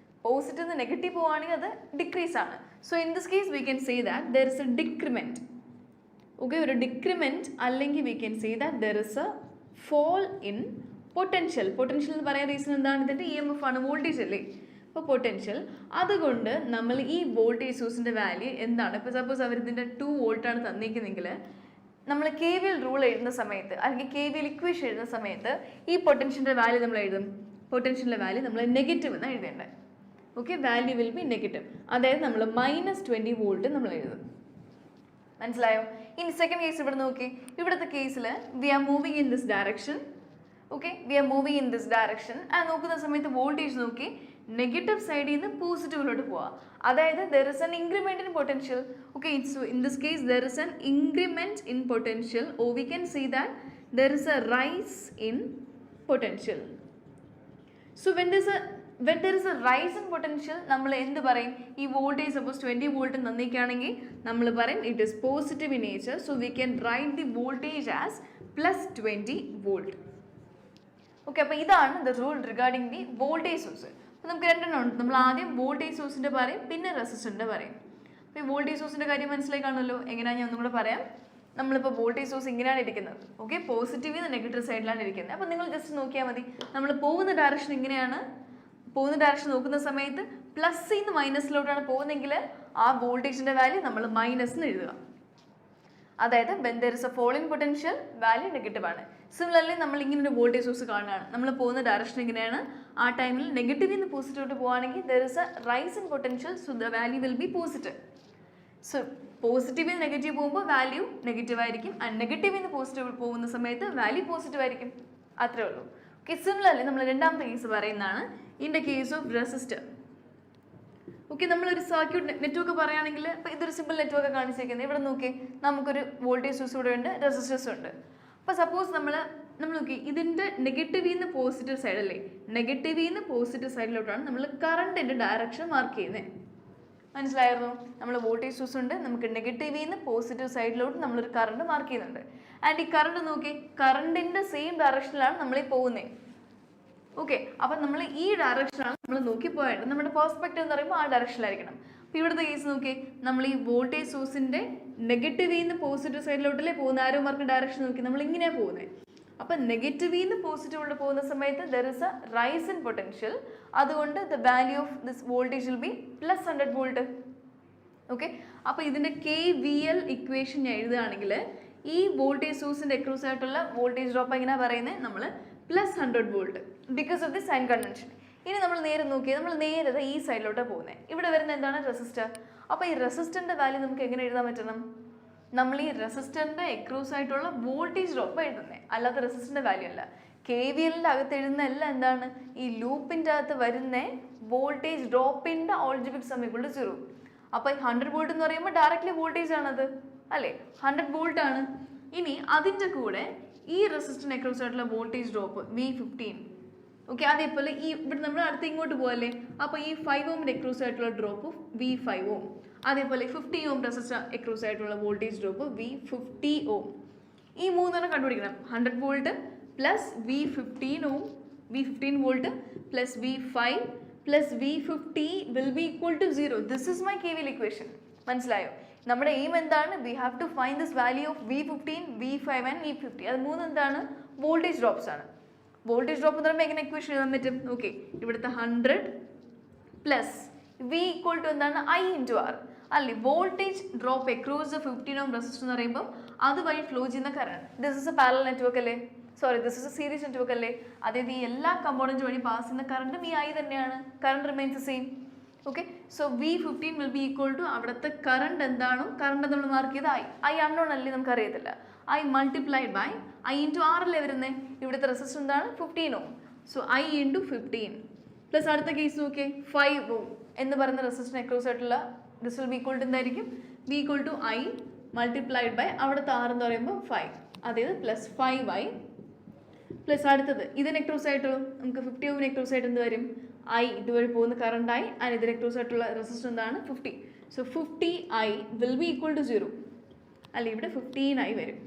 positive നിന്ന് നെഗറ്റീവ് പോകുകയാണെങ്കിൽ അത് ഡിക്രീസ് ആണ്. So in this case we can say that there is a decrement. Okay, ഒരു ഡിക്രിമെൻറ്റ് അല്ലെങ്കിൽ we can say that there is a fall in potential. Potential എന്ന് പറയാൻ reason എന്താണ്? ഇതിൻ്റെ EMF ആണ്, വോൾട്ടേജ് അല്ലേ? അപ്പോൾ പൊട്ടൻഷ്യൽ. അതുകൊണ്ട് നമ്മൾ ഈ വോൾട്ടേജ് സോഴ്സിൻ്റെ വാല്യൂ എന്താണ്? ഇപ്പോൾ സപ്പോസ് അവർ ഇതിൻ്റെ 2 വോൾട്ടാണ് തന്നിരിക്കുന്നെങ്കിൽ നമ്മൾ KVL റൂൾ എഴുതുന്ന സമയത്ത് അല്ലെങ്കിൽ KVL ഇക്വേഷൻ എഴുതുന്ന സമയത്ത് ഈ പൊട്ടൻഷ്യലിൻ്റെ വാല്യൂ നമ്മൾ എഴുതും. പൊട്ടൻഷ്യലിൻ്റെ വാല്യൂ നമ്മൾ നെഗറ്റീവ് എന്നാണ് എഴുതേണ്ടത്. Okay, value will B negative. അതായത് നമ്മൾ -20 വോൾട്ട് നമ്മൾ എഴുതും. മനസ്സിലായോ? ഇനി സെക്കൻഡ് കേസ് ഇവിടെ നോക്കി, ഇവിടുത്തെ കേസിൽ we are moving in this direction. Okay, we are moving in this direction. ആ നോക്കുന്ന സമയത്ത് വോൾട്ടേജ് നോക്കി നെഗറ്റീവ് സൈഡിൽ നിന്ന് പോസിറ്റീവിലോട്ട് പോവാം. അതായത് there is an increment in potential. Okay, in this case there is an increment in potential, or we can see that there is a rise in potential. So when there is a rise in potential, നമ്മൾ എന്ത് പറയും? ഈ voltage suppose 20 volt തന്നിക്കുകയാണെങ്കിൽ നമ്മൾ പറയും it is positive in nature. So we can write the voltage as +20 volt. Okay, അപ്പോൾ ഇതാണ് the rule regarding the voltage source. അപ്പോൾ നമുക്ക് രണ്ടെണ്ണം ഉണ്ട്. നമ്മൾ ആദ്യം വോൾട്ടേജ് സോഴ്സിൻ്റെ പറയും, പിന്നെ റെസിസ്റ്ററിൻ്റെ പറയും. അപ്പോൾ ഈ വോൾട്ടേജ് സോഴ്സിൻ്റെ കാര്യം മനസ്സിലായി കാണുമല്ലോ. എങ്ങനെയാണ് ഞാൻ ഒന്നും കൂടെ പറയാം. നമ്മളിപ്പോൾ വോൾട്ടേജ് സോഴ്സ് ഇങ്ങനെയാണ് ഇരിക്കുന്നത്. ഓക്കെ, പോസിറ്റീവ് നിന്ന് നെഗറ്റീവ് സൈഡിലാണ് ഇരിക്കുന്നത്. അപ്പോൾ നിങ്ങൾ ജസ്റ്റ് നോക്കിയാൽ മതി, നമ്മൾ പോകുന്ന ഡയറക്ഷൻ ഇങ്ങനെയാണ്. പോകുന്ന ഡയറക്ഷൻ നോക്കുന്ന സമയത്ത് പ്ലസ്സിൽ നിന്ന് മൈനസിലോട്ടാണ് പോകുന്നതെങ്കിൽ ആ വോൾട്ടേജിൻ്റെ വാല്യൂ നമ്മൾ മൈനസ് എന്ന് എഴുതുക. അതായത് when there is a fall in potential, value negative ആണ്. സിമിലർലി നമ്മൾ ഇങ്ങനെ ഒരു വോൾട്ടേജ് സോഴ്സ് കാണുകയാണ്, നമ്മൾ പോകുന്ന ഡയറക്ഷൻ എങ്ങനെയാണ്, ആ ടൈമിൽ നെഗറ്റീവിൽ നിന്ന് പോസിറ്റീവോട്ട് പോകുകയാണെങ്കിൽ there is a rise in potential, so the value will be positive. So പോസിറ്റീവിൽ നിന്ന് നെഗറ്റീവ് പോകുമ്പോൾ വാല്യൂ നെഗറ്റീവ് ആയിരിക്കും, ആൻഡ് നെഗറ്റീവിൽ നിന്ന് പോസിറ്റീവ് പോകുന്ന സമയത്ത് വാല്യൂ പോസിറ്റീവ് ആയിരിക്കും. അത്രേ ഉള്ളൂ. ഓക്കെ, സിമിലർലി നമ്മൾ രണ്ടാമത്തെ കേസ് പറയുന്നതാണ് in the case of resistor. Okay, നമ്മളൊരു സർക്യൂട്ട് നെറ്റ്വർക്ക് പറയുകയാണെങ്കിൽ ഇപ്പോൾ ഇതൊരു സിമ്പിൾ നെറ്റ്വർക്ക് കാണിച്ചിരിക്കുന്നത്. ഇവിടെ നോക്കി, നമുക്കൊരു വോൾട്ടേജ് സോഴ്സ് ഇവിടെ ഉണ്ട്, റെസിസ്റ്റേഴ്സ് ഉണ്ട്. അപ്പോൾ സപ്പോസ് നമ്മൾ നോക്കി ഇതിൻ്റെ നെഗറ്റീവിൽ നിന്ന് പോസിറ്റീവ് സൈഡ് അല്ലേ, നെഗറ്റീവിൽ നിന്ന് പോസിറ്റീവ് സൈഡിലോട്ടാണ് നമ്മൾ കറണ്ടിൻ്റെ ഡയറക്ഷൻ മാർക്ക് ചെയ്യുന്നത്. മനസ്സിലായിരുന്നു? നമ്മൾ വോൾട്ടേജ് സോഴ്സ് ഉണ്ട്, നമുക്ക് നെഗറ്റീവിൽ നിന്ന് പോസിറ്റീവ് സൈഡിലോട്ട് നമ്മളൊരു കറണ്ട് മാർക്ക് ചെയ്യുന്നുണ്ട്. ആൻഡ് ഈ കറണ്ട് നോക്കി, കറണ്ടിൻ്റെ സെയിം ഡയറക്ഷനിലാണ് നമ്മൾ ഈ പോകുന്നത്. ഓക്കെ, അപ്പം നമ്മൾ ഈ ഡയറക്ഷനാണ് നമ്മൾ നോക്കി പോയത്. നമ്മുടെ പെർസ്പെക്റ്റീവ് എന്ന് പറയുമ്പോൾ ആ ഡയറക്ഷനിലായിരിക്കണം. അപ്പോൾ ഇവിടുത്തെ കേസ് നോക്കി, നമ്മൾ ഈ വോൾട്ടേജ് സോഴ്സിൻ്റെ നെഗറ്റീവിൽ നിന്ന് പോസിറ്റീവ് സൈഡിലോട്ടല്ലേ പോകുന്ന ആരോ മാർക്ക് ഡയറക്ഷൻ നോക്കി നമ്മൾ ഇങ്ങനെയാണ് പോകുന്നത്. അപ്പം നെഗറ്റീവിൽ നിന്ന് പോസിറ്റീവിലോട്ട് പോകുന്ന സമയത്ത് there is a rise in potential. അതുകൊണ്ട് the value of this voltage will be plus 100 volt. Okay, അപ്പോൾ ഇതിൻ്റെ KVL ഇക്വേഷൻ ഞാൻ എഴുതുകയാണെങ്കിൽ ഈ വോൾട്ടേജ് സോഴ്സിൻ്റെ അക്രോസ് ആയിട്ടുള്ള വോൾട്ടേജ് ഡ്രോപ്പ് എങ്ങനെയാണ് പറയുന്നത്, നമ്മൾ plus 100 volt because of the sign convention. ഇനി നമ്മൾ നേരെ നോക്കിയാൽ നമ്മൾ നേരെ ഈ സൈഡിലോട്ടാണ് പോകുന്നത്. ഇവിടെ വരുന്ന എന്താണ്, റെസിസ്റ്റർ. അപ്പോൾ ഈ റെസിസ്റ്ററിൻ്റെ വാല്യൂ നമുക്ക് എങ്ങനെ എഴുതാൻ പറ്റണം, നമ്മൾ ഈ റെസിസ്റ്ററിൻ്റെ അക്രോസ് ആയിട്ടുള്ള വോൾട്ടേജ് ഡ്രോപ്പ് എഴുതുന്നത്, അല്ലാതെ റെസിസ്റ്ററിൻ്റെ വാല്യൂ അല്ല. KVLൻ്റെ അകത്ത് എഴുതുന്ന എല്ലാം എന്താണ്, ഈ ലൂപ്പിൻ്റെ അകത്ത് വരുന്ന വോൾട്ടേജ് ഡ്രോപ്പിൻ്റെ ഓൾജിബിക് സം ഈക്വൽ ടു 0. അപ്പോൾ ഈ 100 വോൾട്ട് എന്ന് പറയുമ്പോൾ ഡയറക്റ്റ്ലി വോൾട്ടേജ് ആണത് അല്ലേ, 100 വോൾട്ട് ആണ്. ഇനി അതിൻ്റെ കൂടെ ഈ റെസിസ്റ്ററിന് അക്രോസ് ആയിട്ടുള്ള വോൾട്ടേജ് ഡ്രോപ്പ് V15. ഓക്കെ, അതേപോലെ ഈ ഇവിടെ നമ്മൾ അടുത്ത് ഇങ്ങോട്ട് പോകല്ലേ, അപ്പോൾ ഈ 5 ഓമിൻ്റെ അക്രോസ് ആയിട്ടുള്ള ഡ്രോപ്പ് V5 ഓം. അതേപോലെ 50 ഓം റെസിസ്റ്റർ അക്രോസ് ആയിട്ടുള്ള വോൾട്ടേജ് ഡ്രോപ്പ് V50 ഓം. ഈ മൂന്നെണ്ണം കണ്ടുപിടിക്കണം. 100 volt plus V15 ohm, V15 volt plus V5 plus V50 will be equal to 0. This is my KVL equation. മനസ്സിലായോ? നമ്മുടെ എയിം എന്താണ്, we have to find this value of V15, V5 and V50. അത് മൂന്ന് എന്താണ്, voltage drops ആണ്. Voltage drop എന്ന് പറയുമ്പോൾ എങ്ങനെ ഇക്വേഷൻ എഴുതാൻ പറ്റും? ഓക്കെ, ഇവിടുത്തെ 100 പ്ലസ് V ഈക്വൽ ടു എന്താണ്, I ഇൻറ്റു R അല്ലേ. Voltage drop across the 15 ohm resistor എന്ന് പറയുമ്പോൾ അതുവഴി ഫ്ലോ ചെയ്യുന്ന current. This is a parallel network അല്ലേ, sorry this is a series network അല്ലേ. അതായത് ഈ എല്ലാ കമ്പോണൻറ്റ് വഴി പാസ് ചെയ്യുന്ന കറണ്ടും ഈ I തന്നെയാണ്. Current remains same. Okay, so V15 will be equal to അവിടുത്തെ കറണ്ട് എന്താണോ, കറണ്ട് നമ്മൾ മാർക്ക് ചെയ്ത് I അൺനോൺ അല്ലേ, നമുക്കറിയത്തില്ല. I multiplied by I into R അല്ലേ വരുന്നത്. ഇവിടുത്തെ റെസിസ്റ്റർ എന്താണ്, 15 ohm. So I into 15 plus അടുത്ത കേസ് നോക്കിയേ 5 ഓം എന്ന് പറയുന്ന റെസിസ്റ്ററിന് അക്രോസ് ആയിട്ടുള്ള this will be equal to എന്തായിരിക്കും, B equal to I multiplied by അവിടുത്തെ R എന്ന് പറയുമ്പോൾ 5, അതായത് പ്ലസ് 5I പ്ലസ് അടുത്തത് ഇതിന് അക്രോസ് ആയിട്ടുള്ള നമുക്ക് 50 ഓമിന് അക്രോസ് ആയിട്ട് എന്ത് വരും, I ഇതുവഴി പോകുന്ന കറണ്ട് I ആൻഡ് ഇതിന് അക്രോസ് ആയിട്ടുള്ള റെസിസ്റ്റർ എന്താണ് 50. So 50I will be equal to 0 അല്ലെ, ഇവിടെ 15I വരും.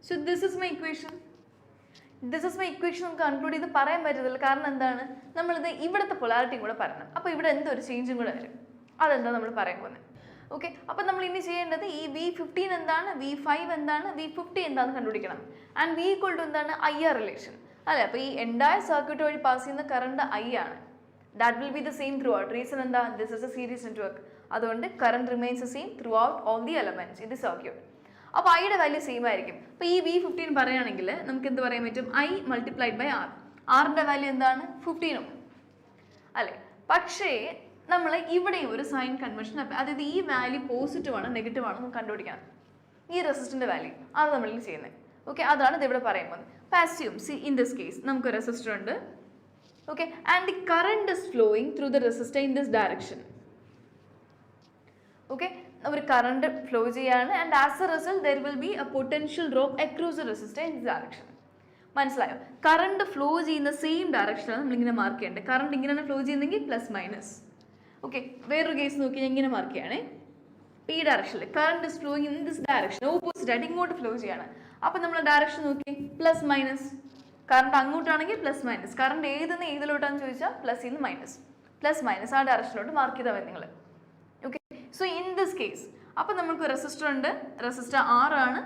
So this is my equation. This is my equation നമുക്ക് കൺക്ലൂഡ് ചെയ്ത് പറയാൻ പറ്റത്തില്ല. കാരണം എന്താണ്, നമ്മളിത് ഇവിടുത്തെ പൊളാരിറ്റിയും കൂടെ പറയണം. അപ്പോൾ ഇവിടെ എന്തൊരു ചേഞ്ചും കൂടെ വരും, അതെന്താ നമ്മൾ പറയാൻ പോകുന്നത്. ഓക്കെ, അപ്പോൾ നമ്മൾ ഇനി ചെയ്യേണ്ടത് ഈ V15 എന്താണ്, V5 എന്താണ്, V50 എന്താണെന്ന് കണ്ടുപിടിക്കണം. ആൻഡ് V ഈക്വൽ ടു എന്താണ്, IR റിലേഷൻ അല്ലേ. അപ്പോൾ ഈ എൻറ്റയർ സർക്യൂട്ട് വഴി പാസ് ചെയ്യുന്ന കറണ്ട് I ആണ്. That will be the same throughout. Reason എന്താ, this is a series network. അതുകൊണ്ട് current remains same throughout all the elements in the circuit. അപ്പോൾ Iയുടെ വാല്യൂ സെയിം ആയിരിക്കും. അപ്പോൾ ഈ V15 പറയുകയാണെങ്കിൽ നമുക്ക് എന്ത് പറയാൻ പറ്റും, I മൾട്ടിപ്ലൈഡ് ബൈ R. ആറിൻ്റെ വാല്യൂ എന്താണ്, 15 ഓം അല്ലേ. പക്ഷേ നമ്മൾ ഇവിടെയും ഒരു സൈൻ കൺവെൻഷൻ, അതായത് ഈ വാല്യൂ പോസിറ്റീവ് ആണ് നെഗറ്റീവ് ആണോ നമുക്ക് കണ്ടുപിടിക്കണം. ഈ റെസിസ്റ്ററിൻ്റെ വാല്യൂ അത് നമ്മളിൽ ചെയ്യുന്നത്. ഓക്കെ, അതാണ് ഇത് ഇവിടെ പറയുമ്പോൾ. പാസ്യൂം സി ഇൻ ദിസ് കേസ് നമുക്ക് റെസിസ്റ്റർ ഉണ്ട്. Okay, and the current is flowing through the resistor in this direction. Okay, ഒരു കറണ്ട് ഫ്ലോ ചെയ്യാണ് and as A result there will be A potential drop across the resistor in this direction. മനസ്സിലായോ? Current flow ചെയ്യുന്ന same ഡയറക്ഷനാണ് നമ്മളിങ്ങനെ mark ചെയ്യേണ്ടത്. Current ഇങ്ങനെയാണ് flow ചെയ്യുന്നതെങ്കിൽ plus minus. Okay, വേറൊരു case നോക്കി ഞാൻ ഇങ്ങനെ മാർക്ക് ചെയ്യണേ. ഈ ഡയറക്ഷനിൽ current is flowing in this direction, opposite ആയിട്ട് ഇങ്ങോട്ട് ഫ്ലോ ചെയ്യാണ്. അപ്പോൾ നമ്മൾ ഡയറക്ഷൻ നോക്കി പ്ലസ് മൈനസ്. കറണ്ട് അങ്ങോട്ടാണെങ്കിൽ പ്ലസ് മൈനസ്, കറണ്ട് ഏതെന്ന് ഏതിലോട്ടാന്ന് ചോദിച്ചാൽ പ്ലസ് ഇന്ന് മൈനസ്, പ്ലസ് മൈനസ് ആ ഡയറക്ഷനിലോട്ട് മാർക്ക് ചെയ്താൽ മതി നിങ്ങൾ. Okay, so in this case അപ്പോൾ നമുക്ക് റെസിസ്റ്റർ ഉണ്ട്, റെസിസ്റ്റർ R ആണ്.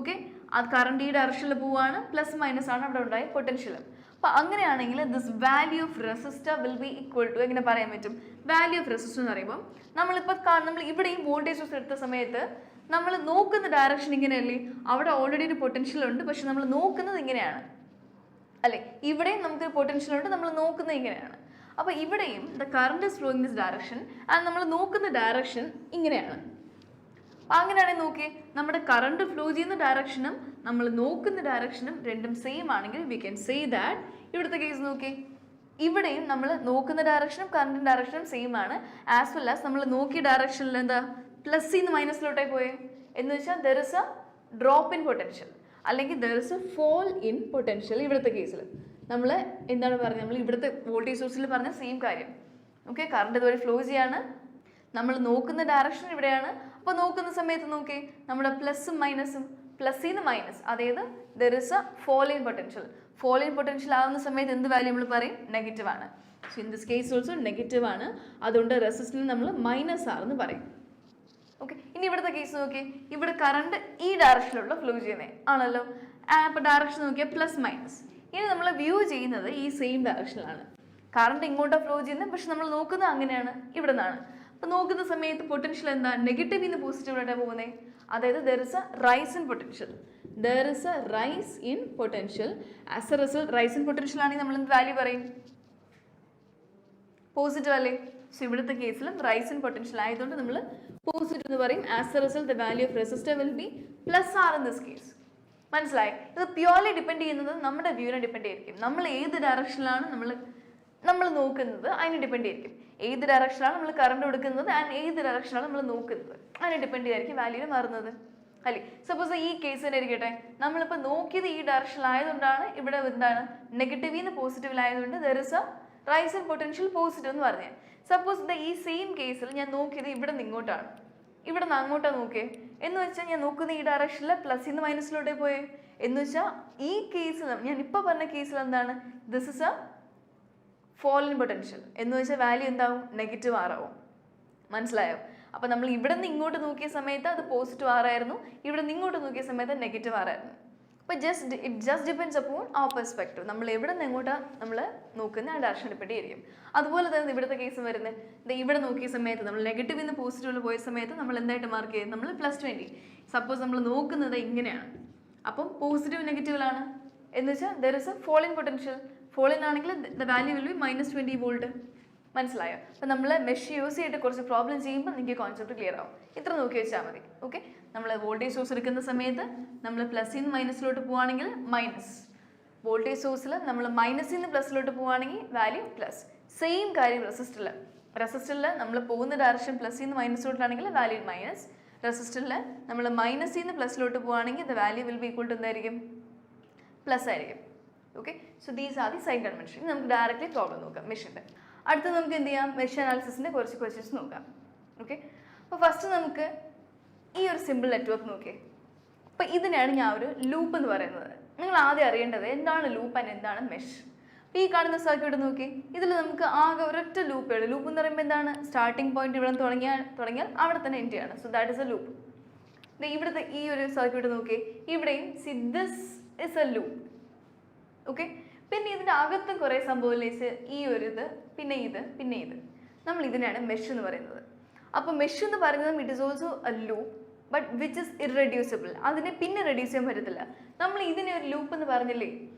ഓക്കെ, അത് കറണ്ട് ഈ ഡയറക്ഷനിൽ പോവുകയാണ്, പ്ലസ് മൈനസ് ആണ് അവിടെ ഉണ്ടായ പൊട്ടൻഷ്യൽ. അപ്പോൾ അങ്ങനെയാണെങ്കിൽ this value of resistor will be equal to എങ്ങനെ പറയാൻ പറ്റും? വാല്യൂ ഓഫ് റെസിസ്റ്റർ എന്ന് പറയുമ്പോൾ നമ്മൾ ഇവിടെയും വോൾട്ടേജ് സോഴ്സ് എടുത്ത സമയത്ത് നമ്മൾ നോക്കുന്ന ഡയറക്ഷൻ ഇങ്ങനെയല്ലേ? അവിടെ ഓൾറെഡി ഒരു പൊട്ടൻഷ്യൽ ഉണ്ട്, പക്ഷെ നമ്മൾ നോക്കുന്നത് ഇങ്ങനെയാണ് അല്ലേ? ഇവിടെയും നമുക്കൊരു പൊട്ടൻഷ്യൽ ഉണ്ട്, നമ്മൾ നോക്കുന്നത് ഇങ്ങനെയാണ്. അപ്പോൾ ഇവിടെയും the current is flowing this direction and നമ്മൾ നോക്കുന്ന ഡയറക്ഷൻ ഇങ്ങനെയാണ്. അങ്ങനെയാണെങ്കിൽ നോക്കി, നമ്മുടെ കറണ്ട് ഫ്ലോ ചെയ്യുന്ന ഡയറക്ഷനും നമ്മൾ നോക്കുന്ന ഡയറക്ഷനും രണ്ടും സെയിം ആണെങ്കിൽ വി ക്യാൻ സേ ദാറ്റ് ഇവിടുത്തെ കേസ് നോക്കി, ഇവിടെയും നമ്മൾ നോക്കുന്ന ഡയറക്ഷനും കറണ്ട് ഡയറക്ഷനും സെയിം ആണ്. ആസ് വെൽ ആസ് നമ്മൾ നോക്കിയ ഡയറക്ഷനിൽ എന്താ പ്ലസ് നിന്ന് മൈനസിലോട്ടേ പോയേ എന്ന് വെച്ചാൽ there is a drop in potential അല്ലെങ്കിൽ there is a fall in potential. ഇവിടുത്തെ കേസിൽ നമ്മൾ എന്താണ് പറഞ്ഞത്? നമ്മൾ ഇവിടുത്തെ വോൾട്ടേജ് സോഴ്സിൽ പറഞ്ഞ സെയിം കാര്യം. ഓക്കെ, കറണ്ട് ഇതുവരെ ഫ്ലോ ചെയ്യാണ്, നമ്മൾ നോക്കുന്ന ഡയറക്ഷൻ ഇവിടെയാണ്. അപ്പോൾ നോക്കുന്ന സമയത്ത് നോക്കി നമ്മുടെ പ്ലസും മൈനസും, പ്ലസ് നിന്ന് മൈനസ്, അതായത് there is a fall in potential. Fall in potential ആവുന്ന സമയത്ത് എന്ത് വാല്യൂ നമ്മൾ പറയും? നെഗറ്റീവ് ആണ്. So in this case also negative ആണ്, അതുകൊണ്ട് റെസിസ്റ്റൻസ് നമ്മൾ മൈനസ് ആണെന്ന് പറയും. ഓക്കെ, ഇനി ഇവിടുത്തെ കേസ് നോക്കി, ഇവിടെ കറണ്ട് ഈ ഡയറക്ഷനിലുള്ള ഫ്ലോ ചെയ്യുന്നത് ആണല്ലോ. അപ്പോൾ ഡയറക്ഷൻ നോക്കിയാൽ പ്ലസ് മൈനസ്. ഇനി നമ്മൾ വ്യൂ ചെയ്യുന്നത് ഈ സെയിം ഡയറക്ഷനിലാണ്. കറണ്ട് ഇങ്ങോട്ടാണ് ഫ്ലോ ചെയ്യുന്നത്, പക്ഷെ നമ്മൾ നോക്കുന്നത് അങ്ങനെയാണ്, ഇവിടെ നിന്നാണ്. അപ്പോൾ നോക്കുന്ന സമയത്ത് പൊട്ടൻഷ്യൽ എന്താ? നെഗറ്റീവ് നിന്ന് പോസിറ്റീവിലോട്ടാണ് പോകുന്നത്. അതായത് there is a rise in potential. There is a rise in potential. As A result rice in potential ആണെങ്കിൽ നമ്മൾ എന്ത് വാല്യൂ പറയും? പോസിറ്റീവ് അല്ലേ? സോ ഇവിടുത്തെ കേസിലും റൈസ് ഇൻ പൊട്ടൻഷ്യൽ ആയതുകൊണ്ട് നമ്മൾ പോസിറ്റീവ് എന്ന് പറയും. As A result the value of resistor will be plus are in this case. മനസ്സിലായി? ഇത് പ്യുവർലി ഡിപ്പെൻഡ് ചെയ്യുന്നത് നമ്മുടെ വ്യൂവിനെ ഡിപ്പെൻഡ് ചെയ്തിരിക്കും. നമ്മൾ ഏത് ഡയറക്ഷനിലാണ് നമ്മൾ നോക്കുന്നത് അതിനെ ഡിപ്പെൻഡ് ചെയ്തിരിക്കും. ഏത് ഡയറക്ഷനാണ് നമ്മൾ കറണ്ട് കൊടുക്കുന്നത് ആൻഡ് ഏത് ഡയറക്ഷനാണ് നമ്മൾ നോക്കുന്നത് അതിനെ ഡിപ്പെൻഡ് ചെയ്തായിരിക്കും വാല്യൂ മാറുന്നത് അല്ലേ? സപ്പോസ് ഈ കേസ് തന്നെ ഇരിക്കട്ടെ, നമ്മളിപ്പോൾ നോക്കിയത് ഈ ഡയറക്ഷനിലായതുകൊണ്ടാണ് ഇവിടെ എന്താണ് നെഗറ്റീവിൽ നിന്ന് പോസിറ്റീവിലായതുകൊണ്ട് there is a rise in potential positive എന്ന് പറഞ്ഞാൽ. സപ്പോസ് ഈ സെയിം കേസിൽ ഞാൻ നോക്കിയത് ഇവിടെ നിന്ന് ഇങ്ങോട്ടാണ്, ഇവിടെ നിന്ന് അങ്ങോട്ടാണ് നോക്കിയേ എന്ന് വെച്ചാൽ ഞാൻ നോക്കുന്ന ഈ ഡയറക്ഷനിൽ പ്ലസ് നിന്ന് മൈനസിലോട്ടേ പോയേ എന്ന് വെച്ചാൽ ഈ കേസിൽ ഞാൻ ഇപ്പോൾ പറഞ്ഞ കേസിൽ എന്താണ്? This is a fall in potential എന്ന് വെച്ചാൽ വാല്യൂ എന്താവും? നെഗറ്റീവ് ആറാവും. മനസ്സിലായോ? അപ്പോൾ നമ്മൾ ഇവിടെ നിന്ന് ഇങ്ങോട്ട് നോക്കിയ സമയത്ത് അത് പോസിറ്റീവ് ആറായിരുന്നു, ഇവിടെ നിന്ന് ഇങ്ങോട്ട് നോക്കിയ സമയത്ത് നെഗറ്റീവ് ആറായിരുന്നു. അപ്പോൾ ഇറ്റ് ജസ്റ്റ് ഡിപ്പെൻഡ്സ് അപ്പോൺ ആ പെർസ്പെക്റ്റീവ്. നമ്മൾ എവിടെ നിന്ന് എങ്ങോട്ടാണ് നമ്മൾ നോക്കുന്ന ആ ഡയറക്ഷൻ ഡിപ്പെൻഡ് ചെയ്യും. അതുപോലെ തന്നെ ഇവിടുത്തെ കേസ് വരുന്നത് ഇവിടെ നോക്കിയ സമയത്ത് നമ്മൾ നെഗറ്റീവിൽ നിന്ന് പോസിറ്റീവിൽ പോയ സമയത്ത് നമ്മൾ എന്തായിട്ട് മാർക്ക് ചെയ്യും? നമ്മൾ +20. സപ്പോസ് നമ്മൾ നോക്കുന്നത് ഇങ്ങനെയാണ്, അപ്പം പോസിറ്റീവ് നെഗറ്റീവിലാണ് എന്ന് വെച്ചാൽ there is a fall in potential. Fall in ആണെങ്കിൽ the value will be -20 volt. മനസ്സിലായോ? അപ്പോൾ നമ്മൾ മെഷ് യൂസ് ചെയ്തിട്ട് കുറച്ച് പ്രോബ്ലം ചെയ്യുമ്പോൾ നിങ്ങൾക്ക് കോൺസെപ്റ്റ് ക്ലിയർ ആവും. ഇത്ര നോക്കി വെച്ചാൽ മതി. ഓക്കെ, നമ്മൾ വോൾട്ടേജ് സോഴ്സ് എടുക്കുന്ന സമയത്ത് നമ്മൾ പ്ലസിൽ നിന്ന് മൈനസിലോട്ട് പോവുകയാണെങ്കിൽ മൈനസ്, വോൾട്ടേജ് സോഴ്സിൽ നമ്മൾ മൈനസിൽ നിന്ന് പ്ലസിലോട്ട് പോവുകയാണെങ്കിൽ വാല്യൂ പ്ലസ്. സെയിം കാര്യം റെസിസ്റ്ററിൽ നമ്മൾ പോകുന്ന ഡയറക്ഷൻ പ്ലസിൽ നിന്ന് മൈനസിലോട്ടാണെങ്കിൽ വാല്യൂ മൈനസ്. റെസിസ്റ്ററിൽ നമ്മൾ മൈനസിൽ നിന്ന് പ്ലസിലോട്ട് പോവുകയാണെങ്കിൽ the value will be equal to എന്തായിരിക്കും? പ്ലസ് ആയിരിക്കും. Okay, so these are the sign convention. നമുക്ക് ഡയറക്റ്റ്ലി പ്രോബ്ലം നോക്കാം മെഷിൻ്റെ. അടുത്ത് നമുക്ക് എന്ത് ചെയ്യാം? മെഷ് അനാലിസിസിൻ്റെ കുറച്ച് ക്വസ്റ്റ്യൻസ് നോക്കാം. ഓക്കെ, അപ്പോൾ ഫസ്റ്റ് നമുക്ക് ഈ ഒരു സിമ്പിൾ നെറ്റ്വർക്ക് നോക്കിയേ. അപ്പോൾ ഇതിനാണ് ഞാൻ ഒരു ലൂപ്പ് എന്ന് പറയുന്നത്. നിങ്ങൾ ആദ്യം അറിയേണ്ടത് എന്താണ് ലൂപ്പ് ആൻഡ് എന്താണ് മെഷ്. അപ്പോൾ ഈ കാണുന്ന സർക്യൂട്ട് നോക്കി, ഇതിൽ നമുക്ക് ആകെ ഒരൊറ്റ ലൂപ്പേ ഉള്ളൂ. ലൂപ്പ് എന്ന് പറയുമ്പോൾ എന്താണ്? സ്റ്റാർട്ടിംഗ് പോയിന്റ് ഇവിടെ തുടങ്ങിയാൽ അവിടെ തന്നെ എൻഡ് ചെയ്യാണ്. So that is A loop. ഇവിടുത്തെ ഈ ഒരു സർക്യൂട്ട് നോക്കി, ഇവിടെയും this is A loop. Okay, പിന്നെ ഇതിൻ്റെ അകത്തും കുറേ സംഭവം ഈ ഒരു ഇത് പിന്നെ ഇത് നമ്മൾ ഇതിനാണ് മെഷ് എന്ന് പറയുന്നത്. അപ്പോൾ മെഷ് എന്ന് പറയുന്നത് it is also A loop but which is irreducible. അതിനെ പിന്നെ റെഡ്യൂസ് ചെയ്യാൻ പറ്റത്തില്ല. നമ്മൾ ഇതിനെ ഒരു ലൂപ്പ് എന്ന് പറഞ്ഞില്ലേ,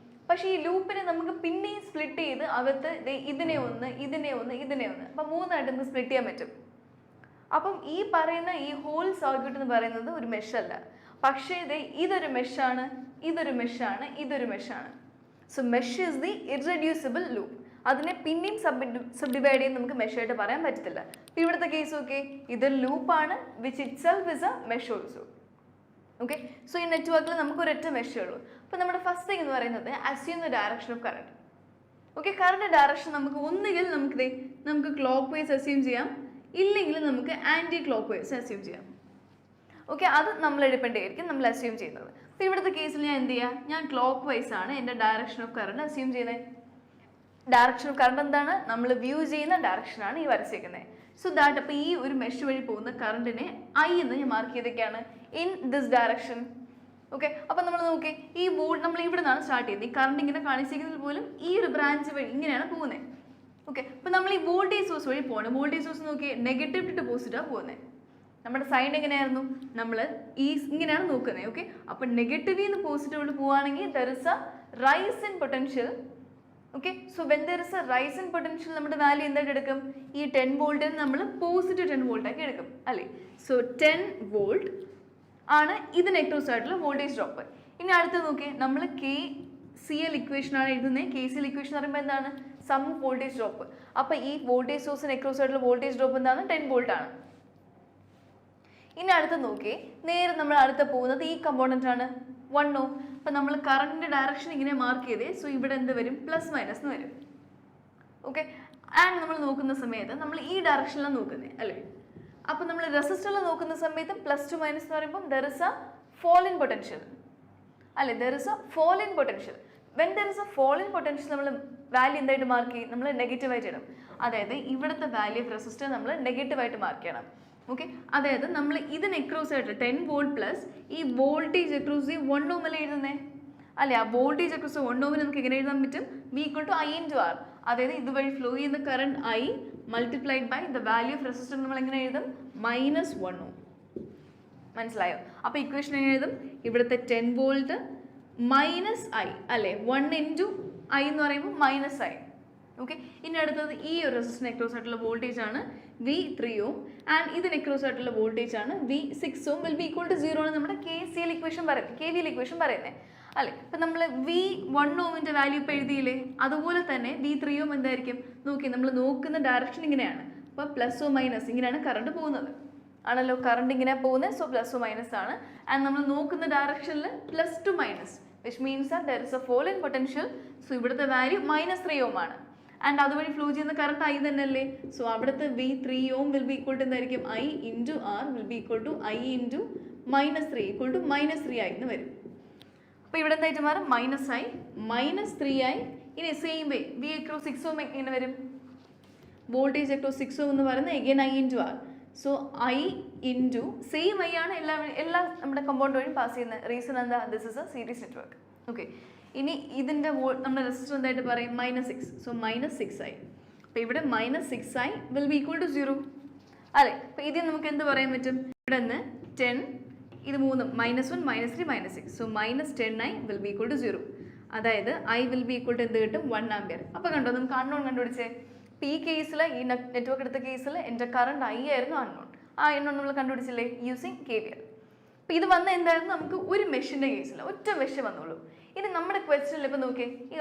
പക്ഷേ ഈ ലൂപ്പിനെ നമുക്ക് പിന്നെയും സ്പ്ലിറ്റ് ചെയ്ത് അകത്ത് ഇതിനെ ഒന്ന് അപ്പം 3 നമുക്ക് സ്പ്ലിറ്റ് ചെയ്യാൻ പറ്റും. അപ്പം ഈ പറയുന്ന ഈ ഹോൾ സർക്യൂട്ട് എന്ന് പറയുന്നത് ഒരു മെഷല്ല, പക്ഷേ ഇതൊരു മെഷാണ്, ഇതൊരു മെഷാണ്. So mesh is the irreducible loop. അതിനെ പിന്നെയും സബ്ഡിവൈഡ് ചെയ്ത് നമുക്ക് മെഷായിട്ട് പറയാൻ പറ്റത്തില്ല. അപ്പോൾ ഇവിടുത്തെ കേസ് ഓക്കെ, ഇതൊരു ലൂപ്പാണ് which it self is A mesh also. Okay, so ഈ നെറ്റ്വർക്കിൽ നമുക്ക് ഒരൊറ്റ മെഷേ ഉള്ളൂ. അപ്പോൾ നമ്മുടെ ഫസ്റ്റ് തിങ് എന്ന് പറയുന്നത് assume the direction of current. Okay, current direction നമുക്ക് ഒന്നുകിൽ നമുക്ക് ക്ലോക്ക് വൈസ് അസ്യൂം ചെയ്യാം, ഇല്ലെങ്കിൽ നമുക്ക് ആൻറ്റി ക്ലോക്ക് വൈസ് അസ്യൂം ചെയ്യാം. ഓക്കെ, അത് നമ്മൾ ഡിപ്പെൻഡ് ചെയ്തിരിക്കും നമ്മൾ അസ്യൂം ചെയ്യുന്നത്. അപ്പോൾ ഇവിടുത്തെ കേസിൽ ഞാൻ എന്ത് ചെയ്യാം? ഞാൻ ക്ലോക്ക് വൈസ് ആണ് എൻ്റെ ഡയറക്ഷൻ ഓഫ് കറണ്ട് അസ്യൂം ചെയ്യുന്നത്. ഡയറക്ഷൻ ഓഫ് കറണ്ട് എന്താണ്? നമ്മൾ വ്യൂ ചെയ്യുന്ന ഡയറക്ഷനാണ് ഈ വരച്ചേക്കുന്നത്. സോ ദാറ്റ് അപ്പോൾ ഈ ഒരു മെഷ് വഴി പോകുന്ന കറണ്ടിനെ I എന്ന് ഞാൻ മാർക്ക് ചെയ്തൊക്കെയാണ് ഇൻ ദിസ് ഡയറക്ഷൻ. ഓക്കെ, അപ്പം നമ്മൾ നോക്കി ഈ നമ്മൾ ഇവിടെ നിന്നാണ് സ്റ്റാർട്ട് ചെയ്യുന്നത്. ഈ കറണ്ട് ഇങ്ങനെ കാണിച്ചിരിക്കുന്നതിൽ പോലും ഈ ഒരു ബ്രാഞ്ച് വഴി ഇങ്ങനെയാണ് പോകുന്നത്. ഓക്കെ, അപ്പം നമ്മൾ ഈ വോൾട്ടേജ് സോഴ്സ് വഴി പോകണം. വോൾട്ടേജ് സോഴ്സ് നോക്കി നെഗറ്റീവ് ടു പോസിറ്റീവാണ് പോകുന്നത്. നമ്മുടെ സൈൻ എങ്ങനെയായിരുന്നു, നമ്മൾ ഇങ്ങനെയാണ് നോക്കുന്നത്. ഓക്കെ, അപ്പം നെഗറ്റീവിൽ നിന്ന് പോസിറ്റീവിലോട്ട് പോവുകയാണെങ്കിൽ there is a rise in potential. Okay, so when there is a rise in potential നമ്മുടെ വാല്യൂ എന്തായിട്ട് എടുക്കും, ഈ 10 വോൾട്ടിൽ നമ്മൾ പോസിറ്റീവ് 10 വോൾട്ടാക്കി എടുക്കും അല്ലേ. സോ 10 വോൾട്ട് ആണ് ഇതിന് അക്രോസ് ആയിട്ടുള്ള വോൾട്ടേജ് ഡ്രോപ്പ്. ഇനി അടുത്ത് നോക്കി, നമ്മൾ KCL ഇക്വേഷനാണ് എഴുതുന്നത്. KCL ഇക്വേഷൻ എന്ന് പറയുമ്പോൾ എന്താണ്, സം വോൾട്ടേജ് ഡ്രോപ്പ്. അപ്പോൾ ഈ വോൾട്ടേജ് സോഴ്സിന് അക്രോസ് ആയിട്ടുള്ള വോൾട്ടേജ് ഡ്രോപ്പ് എന്താണ്, 10 വോൾട്ട് ആണ്. ഇനി അടുത്ത് നോക്കി, നേരെ നമ്മൾ അടുത്ത് പോകുന്നത് ഈ കമ്പോണൻ്റ് ആണ് 1 ഓം. അപ്പം നമ്മൾ കറണ്ടിൻ്റെ ഡയറക്ഷൻ ഇങ്ങനെ മാർക്ക് ചെയ്തേ. സോ ഇവിടെ എന്ത് വരും, പ്ലസ് മൈനസ് എന്ന് വരും. ഓക്കെ, ആൻഡ് നമ്മൾ നോക്കുന്ന സമയത്ത് നമ്മൾ ഈ ഡയറക്ഷനിലാണ് നോക്കുന്നത് അല്ലേ. അപ്പം നമ്മൾ റെസിസ്റ്ററിൽ നോക്കുന്ന സമയത്ത് പ്ലസ് ടു മൈനസ് എന്ന് പറയുമ്പോൾ there is a fall in potential അല്ലേ, there is a fall in potential. When there is a fall in potential നമ്മൾ വാല്യൂ എന്തായിട്ട് മാർക്ക് ചെയ്യും, നമ്മൾ നെഗറ്റീവായിട്ട് ഇടും. അതായത് ഇവിടുത്തെ വാല്യൂ ഓഫ് റെസിസ്റ്റർ നമ്മൾ നെഗറ്റീവായിട്ട് മാർക്ക് ചെയ്യണം. ഓക്കെ, അതായത് നമ്മൾ ഇതിന് എക്രോസ് ആയിട്ട് 10 വോൾട്ട് പ്ലസ് ഈ വോൾട്ടേജ് എക്രോസ് ഈ 1 ഓം അല്ലേ എഴുതുന്നേ അല്ലേ. ആ വോൾട്ടേജ് എക്രോസ് 1 ഓമിന് നമുക്ക് എങ്ങനെ എഴുതാൻ പറ്റും, V = I × R. അതായത് ഇതുവഴി ഫ്ലോ ചെയ്യുന്ന current I multiplied by the value of resistor നമ്മൾ എങ്ങനെ എഴുതും, -1 ഓം. മനസ്സിലായോ? അപ്പോൾ ഇക്വേഷൻ എങ്ങനെ എഴുതും, ഇവിടുത്തെ 10 വോൾട്ട് -I അല്ലേ, 1 × I എന്ന് പറയുമ്പോൾ -I. ഓക്കെ, ഇനി അടുത്തത് ഈ ഒരു റെസിസ്റ്ററിന് അക്രോസ് ആയിട്ടുള്ള വോൾട്ടേജ് ആണ് V3 ഓം ആൻഡ് ഇതിന് അക്രോസ് ആയിട്ടുള്ള വോൾട്ടേജ് ആണ് V6 ohm. Will be equal to 0 ആണ് നമ്മുടെ KCL ഇക്വേഷൻ പറയുന്നത്, KVL ഇക്വേഷൻ പറയുന്നത് അല്ലേ. ഇപ്പം നമ്മൾ V1 ഓമിൻ്റെ വാല്യൂ ഇപ്പോൾ എഴുതിയില്ലേ, അതുപോലെ തന്നെ V3 ഓം എന്തായിരിക്കും നോക്കി, നമ്മൾ നോക്കുന്ന ഡയറക്ഷൻ ഇങ്ങനെയാണ്. അപ്പോൾ പ്ലസ് ഓ മൈനസ് ഇങ്ങനെയാണ് കറണ്ട് പോകുന്നത് ആണല്ലോ, കറണ്ട് ഇങ്ങനെ പോകുന്നത്. സോ പ്ലസ് ഓ മൈനസ് ആണ്. ആൻഡ് നമ്മൾ നോക്കുന്ന ഡയറക്ഷനിൽ plus to minus which means that there is a fall in potential. So ഇവിടുത്തെ വാല്യൂ -3 ഓം ആണ്. ആൻഡ് അതുവഴി ഫ്ലോ ചെയ്യുന്ന കറണ്ട് I തന്നെയല്ലേ. സോ അവിടുത്തെ V3 ohm will be equal to എന്തായിരിക്കും, I × R will be equal to I × -3 equal to -3I എന്ന് വരും. അപ്പോൾ ഇവിടെ എന്തായിട്ട് മാറും, -I -3I. ഇനി സെയിം വേ V അക്രോസ് 6 ഓം എങ്ങനെ വരും, വോൾട്ടേജ് അക്രോസ് 6 ഓം എന്ന് പറയുന്നത് again I × R. So I × same I ആണ് എല്ലാ നമ്മുടെ കമ്പൗണ്ട് വഴി പാസ് ചെയ്യുന്ന റീസൺ എന്താ, this is a series network. Okay, ഇനി ഇതിൻ്റെ നമ്മുടെ റെസിസ്റ്റർ എന്തായിട്ട് പറയും, -6. So -6I. അപ്പോൾ ഇവിടെ -6I will be equal to 0 അല്ലേ. അപ്പോൾ ഇതിൽ നമുക്ക് എന്ത് പറയാൻ പറ്റും, ഇവിടെ നിന്ന് 10 ഇത് 3 -1 -3 -6. So -10I will be equal to 0. അതായത് I will be equal to എന്ത് കിട്ടും, 1 ആംപിയർ. അപ്പോൾ കണ്ടോ, നമുക്ക് അൺനോൺ കണ്ടുപിടിച്ചേ. അപ്പോൾ ഈ കേസിൽ, ഈ നെറ്റ്വർക്ക് എടുത്ത കേസിൽ എൻ്റെ കറണ്ട് I ആയിരുന്നു അൺനോൺ. ആ അൺനോൺ നമ്മൾ കണ്ടുപിടിച്ചില്ലേ യൂസിങ് KVL. അപ്പോൾ ഇത് വന്ന എന്തായിരുന്നു, നമുക്ക് ഒരു മെഷിൻ്റെ കേസിൽ ഒറ്റ മെഷ് വന്നുള്ളൂ. ഇനി നമ്മുടെ ക്വസ്റ്റനിൽ ഇപ്പോൾ നോക്കിയേ, ഈ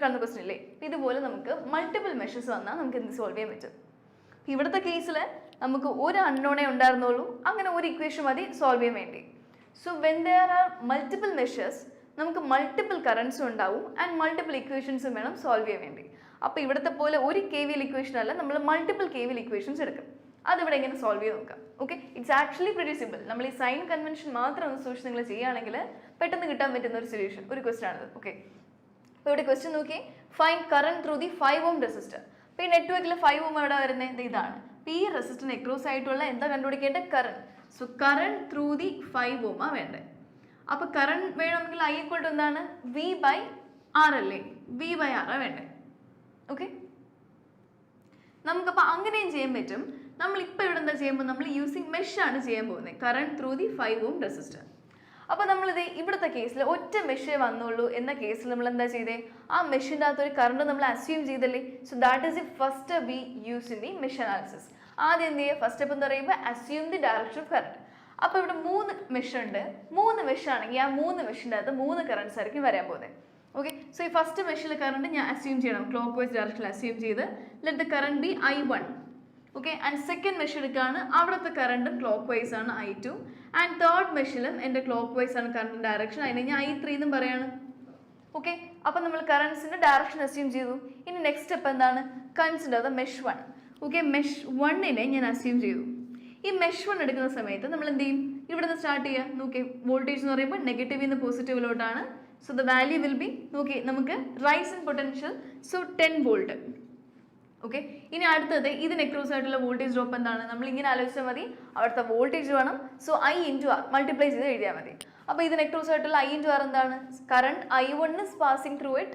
കാണുന്ന ക്വസ്റ്റൻ ഇല്ലേ, ഇതുപോലെ നമുക്ക് മൾട്ടിപ്പിൾ മെഷസ് വന്നാൽ നമുക്ക് എന്ത് സോൾവ് ചെയ്യാൻ പറ്റും. ഇവിടുത്തെ കേസിൽ നമുക്ക് ഒരു അൺനോണേ ഉണ്ടായിരുന്നുള്ളൂ, അങ്ങനെ ഒരു ഇക്വേഷൻ മതി സോൾവ് ചെയ്യാൻ വേണ്ടി. So when there are multiple measures നമുക്ക് മൾട്ടിപ്പിൾ കറൻസും ഉണ്ടാവും ആൻഡ് മൾട്ടിപ്പിൾ ഇക്വേഷൻസും വേണം സോൾവ് ചെയ്യാൻ വേണ്ടി. അപ്പോൾ ഇവിടുത്തെ പോലെ ഒരു KVL ഇക്വേഷൻ അല്ല, നമ്മൾ മൾട്ടിപ്പിൾ KVL ഇക്വേഷൻസ് എടുക്കും. അതിവിടെ എങ്ങനെ സോൾവ് ചെയ്ത് നോക്കാം. Okay, it's actually very simple. നമ്മൾ ഈ സൈൻ കൺവെൻഷൻ മാത്രം ഒന്ന് സൂക്ഷിച്ച് നിങ്ങൾ ചെയ്യുകയാണെങ്കിൽ പെട്ടെന്ന് കിട്ടാൻ പറ്റുന്ന ഒരു സൊല്യൂഷൻ, ഒരു ക്വസ്റ്റൻ ആണിത്. ഓക്കെ, അപ്പോൾ ഇവിടെ ക്വസ്റ്റൻ നോക്കി, find current through the 5 ohm resistor. അപ്പോൾ ഈ നെറ്റ്വർക്കിൽ 5 ഓം എവിടെ വരുന്നത്, ഇതാണ്. അപ്പോൾ ഈ റെസിസ്റ്ററിന് എക്രോസ് ആയിട്ടുള്ള എന്താ കണ്ടുപിടിക്കേണ്ട, current. So current through the 5 ohm ആ വേണ്ടത്. അപ്പോൾ കറണ്ട് വേണമെങ്കിൽ I = എന്താണ്, V/R അല്ലേ, V/R ആ വേണ്ടത്. ഓക്കെ, നമുക്കപ്പോൾ അങ്ങനെയും ചെയ്യാൻ പറ്റും. നമ്മളിപ്പോൾ ഇവിടെ എന്താ ചെയ്യുമ്പോൾ നമ്മൾ യൂസിങ് മെഷാണ് ചെയ്യാൻ പോകുന്നത്, current through the 5 ohm resistor. അപ്പോൾ നമ്മളിത് ഇവിടുത്തെ കേസിൽ ഒറ്റ മെഷേ വന്നുള്ളൂ എന്ന കേസിൽ നമ്മൾ എന്താ ചെയ്തേ, ആ മെഷിൻ്റെ അകത്തൊരു കറണ്ട് നമ്മൾ അസ്യൂം ചെയ്തല്ലേ. So that is the first we use in the mesh analysis. ആദ്യം എന്ത് ചെയ്യുക, ഫസ്റ്റ് സ്റ്റെപ്പ് എന്ന് പറയുമ്പോൾ assume the direction of current. അപ്പോൾ ഇവിടെ 3 മെഷ് ഉണ്ട്. 3 മെഷ് ആണെങ്കിൽ ആ 3 മെഷിൻ്റെ അകത്ത് 3 കറണ്ട്സ് ആയിരിക്കും വരാൻ പോകുന്നത്. ഓക്കെ, സോ ഈ ഫസ്റ്റ് മെഷിലെ കറണ്ട് ഞാൻ അസ്യൂം ചെയ്യണം, ക്ലോക്ക് വൈസ് ഡയറക്ഷനിൽ അസ്യൂം ചെയ്ത് let the current B I1. Okay, and second mesh എടുക്കുകയാണ്, അവിടുത്തെ കറണ്ടും ക്ലോക്ക് വൈസ് ആണ് I2. ആൻഡ് തേർഡ് മെഷിലും എൻ്റെ ക്ലോക്ക് വൈസ് ആണ് കറണ്ട് ഡയറക്ഷൻ, അതിനെ ഞാൻ I3 എന്നും പറയാണ്. ഓക്കെ, അപ്പം നമ്മൾ കറണ്ട്സിൻ്റെ ഡയറക്ഷൻ അസ്യൂം ചെയ്തു. ഇനി നെക്സ്റ്റ് സ്റ്റെപ്പ് എന്താണ്, consider the mesh 1. Okay, mesh 1നെ ഞാൻ അസ്യൂം ചെയ്തു. ഈ മെഷ് 1 എടുക്കുന്ന സമയത്ത് നമ്മൾ എന്ത് ചെയ്യും, ഇവിടെ നിന്ന് സ്റ്റാർട്ട് ചെയ്യുക. നോക്കി, വോൾട്ടേജ് എന്ന് പറയുമ്പോൾ നെഗറ്റീവിൽ നിന്ന് പോസിറ്റീവിലോട്ടാണ്. So the value will be, നോക്കി നമുക്ക് rise in potential, so 10 volt. Okay, ഇനി അടുത്തത് ഇതിന് അക്രോസ് ആയിട്ടുള്ള വോൾട്ടേജ് ഡ്രോപ്പ് എന്താണ്, നമ്മൾ ഇങ്ങനെ ആലോചിച്ചാൽ മതി, അവിടുത്തെ വോൾട്ടേജ് വേണം. സോ I × R മൾട്ടിപ്ലൈ ചെയ്ത് എഴുതിയാൽ മതി. അപ്പോൾ ഇതിന് അക്രോസ് ആയിട്ടുള്ള I into R എന്താണ്? Current I1 is passing through it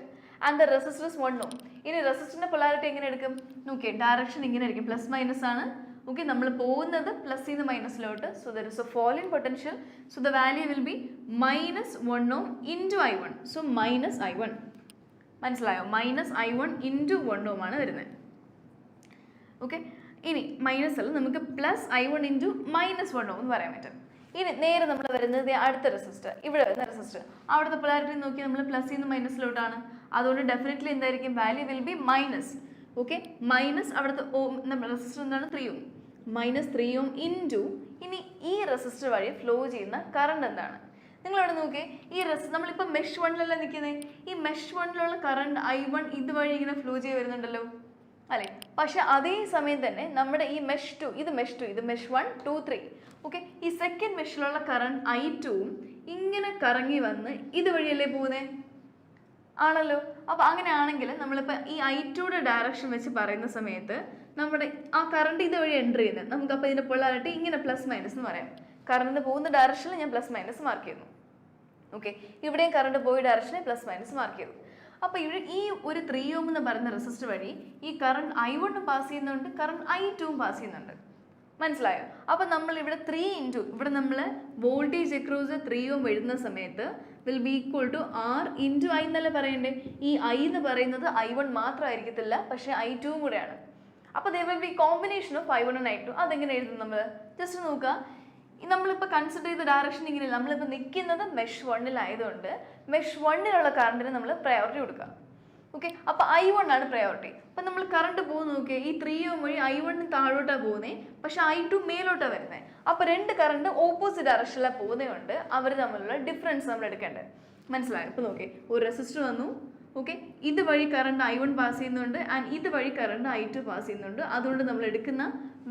and the resistor is 1 ohm. ഇനി റെസിസ്റ്ററിന്റെ പൊളാരിറ്റി എങ്ങനെ എടുക്കും? നോക്കിയേ, ഡയറക്ഷൻ ഇങ്ങനെ ആയിരിക്കും, പ്ലസ് മൈനസ് ആണ്. ഓക്കെ, നമ്മൾ പോകുന്നത് പ്ലസ് നിന്ന് മൈനസിലോട്ട്. So there is a fall in potential. So the value will be -1 ohm into I1. So minus I1. മനസ്സിലായോ? -I1 into 1 ohm ആണ് വരുന്നത്. ഓക്കെ, ഇനി മൈനസ് അല്ല, നമുക്ക് +I1 into -1 ohm എന്ന് പറയാൻ പറ്റും. ഇനി നേരെ നമ്മൾ വരുന്നത് അടുത്ത റെസിസ്റ്റർ, ഇവിടെ വരുന്ന റെസിസ്റ്റർ. അവിടുത്തെ പൊളാരിറ്റി നോക്കി നമ്മൾ പ്ലസ് നിന്ന് മൈനസിലോട്ടാണ്. അതുകൊണ്ട് ഡെഫിനറ്റ്ലി എന്തായിരിക്കും? Value will be minus. Okay, minus അവിടുത്തെ ഓം നമ്മുടെ റെസിസ്റ്റർ എന്താണ്? 3 ohm. -3 ohm ഇൻറ്റു ഇനി ഈ റെസിസ്റ്റർ വഴി ഫ്ലോ ചെയ്യുന്ന കറണ്ട് എന്താണ്? നിങ്ങളിവിടെ നോക്കിയേ, ഈ നമ്മളിപ്പോൾ മെഷ് 1 നിൽക്കുന്നത്. ഈ മെഷ് 1 കറണ്ട് I1 ഇതുവഴി ഇങ്ങനെ ഫ്ലോ ചെയ്ത് വരുന്നുണ്ടല്ലോ അല്ലേ? പക്ഷെ അതേ സമയം തന്നെ നമ്മുടെ ഈ മെഷ് 2, ഇത് മെഷ് 2, ഇത് മെഷ് 1, 2, 3. ഓക്കെ, ഈ സെക്കൻഡ് മെഷിലുള്ള കറണ്ട് I2 ഇങ്ങനെ കറങ്ങി വന്ന് ഇതുവഴിയല്ലേ പോകുന്നത്? ആണല്ലോ. അപ്പോൾ അങ്ങനെയാണെങ്കിൽ നമ്മളിപ്പോൾ ഈ I2യുടെ ഡയറക്ഷൻ വെച്ച് പറയുന്ന സമയത്ത് നമ്മുടെ ആ കറണ്ട് ഇതുവഴി എൻ്റർ ചെയ്യുന്നത്, നമുക്കപ്പോൾ ഇതിൻ്റെ പൊളാരിറ്റി ഇങ്ങനെ പ്ലസ് മൈനസ് എന്ന് പറയാം. കറണ്ട് പോകുന്ന ഡയറക്ഷനിൽ ഞാൻ പ്ലസ് മൈനസ് മാർക്ക് ചെയ്യുന്നു. ഓക്കെ, ഇവിടെയും കറണ്ട് പോയ ഡയറക്ഷനിൽ പ്ലസ് മൈനസ് മാർക്ക് ചെയ്തു. അപ്പോൾ ഇവിടെ ഈ ഒരു 3 ohm എന്ന് പറയുന്ന റെസിസ്റ്റർ വഴി ഈ കറണ്ട് I1 പാസ് ചെയ്യുന്നുണ്ട്, കറണ്ട് I2 പാസ് ചെയ്യുന്നുണ്ട്. മനസ്സിലായോ? അപ്പോൾ നമ്മൾ ഇവിടെ 3 ഇൻറ്റു ഇവിടെ നമ്മൾ വോൾട്ടേജ് അക്രോസ് 3 ohm എഴുതുന്ന സമയത്ത് will be equal to R into I എന്നല്ല പറയണ്ടേ? ഈ I എന്ന് പറയുന്നത് I1 മാത്രമായിരിക്കത്തില്ല, പക്ഷേ I2 കൂടെയാണ്. അപ്പോൾ they will be combination of I1 and I2. അതെങ്ങനെ എഴുതും നമ്മൾ? ജസ്റ്റ് നോക്കുക, നമ്മളിപ്പോൾ കൺസിഡർ ചെയ്ത ഡയറക്ഷൻ ഇങ്ങനെയല്ല. നമ്മളിപ്പോൾ നിൽക്കുന്നത് മെഷ് 1 മെഷ് 1 കറണ്ടിന് നമ്മൾ പ്രയോറിറ്റി കൊടുക്കുക. ഓക്കെ, അപ്പോൾ I1 ആണ് പ്രയോറിറ്റി. അപ്പം നമ്മൾ കറണ്ട് പോകുന്ന നോക്കിയാൽ ഈ 3 ohm വഴി I1 താഴോട്ടാണ് പോകുന്നത്, പക്ഷേ I2 മേലോട്ടാണ് വരുന്നത്. അപ്പോൾ രണ്ട് കറണ്ട് ഓപ്പോസിറ്റ് ഡയറക്ഷനിലാണ് പോകുന്നതുകൊണ്ട് അവർ തമ്മിലുള്ള ഡിഫറൻസ് നമ്മൾ എടുക്കേണ്ടത്. മനസ്സിലായോ? ഇപ്പോൾ നോക്കി, ഒരു റെസിസ്റ്റർ വന്നു. ഓക്കെ, ഇതുവഴി കറണ്ട് I1 പാസ് ചെയ്യുന്നുണ്ട് ആൻഡ് ഇതുവഴി കറണ്ട് I2 പാസ് ചെയ്യുന്നുണ്ട്. അതുകൊണ്ട് നമ്മൾ എടുക്കുന്ന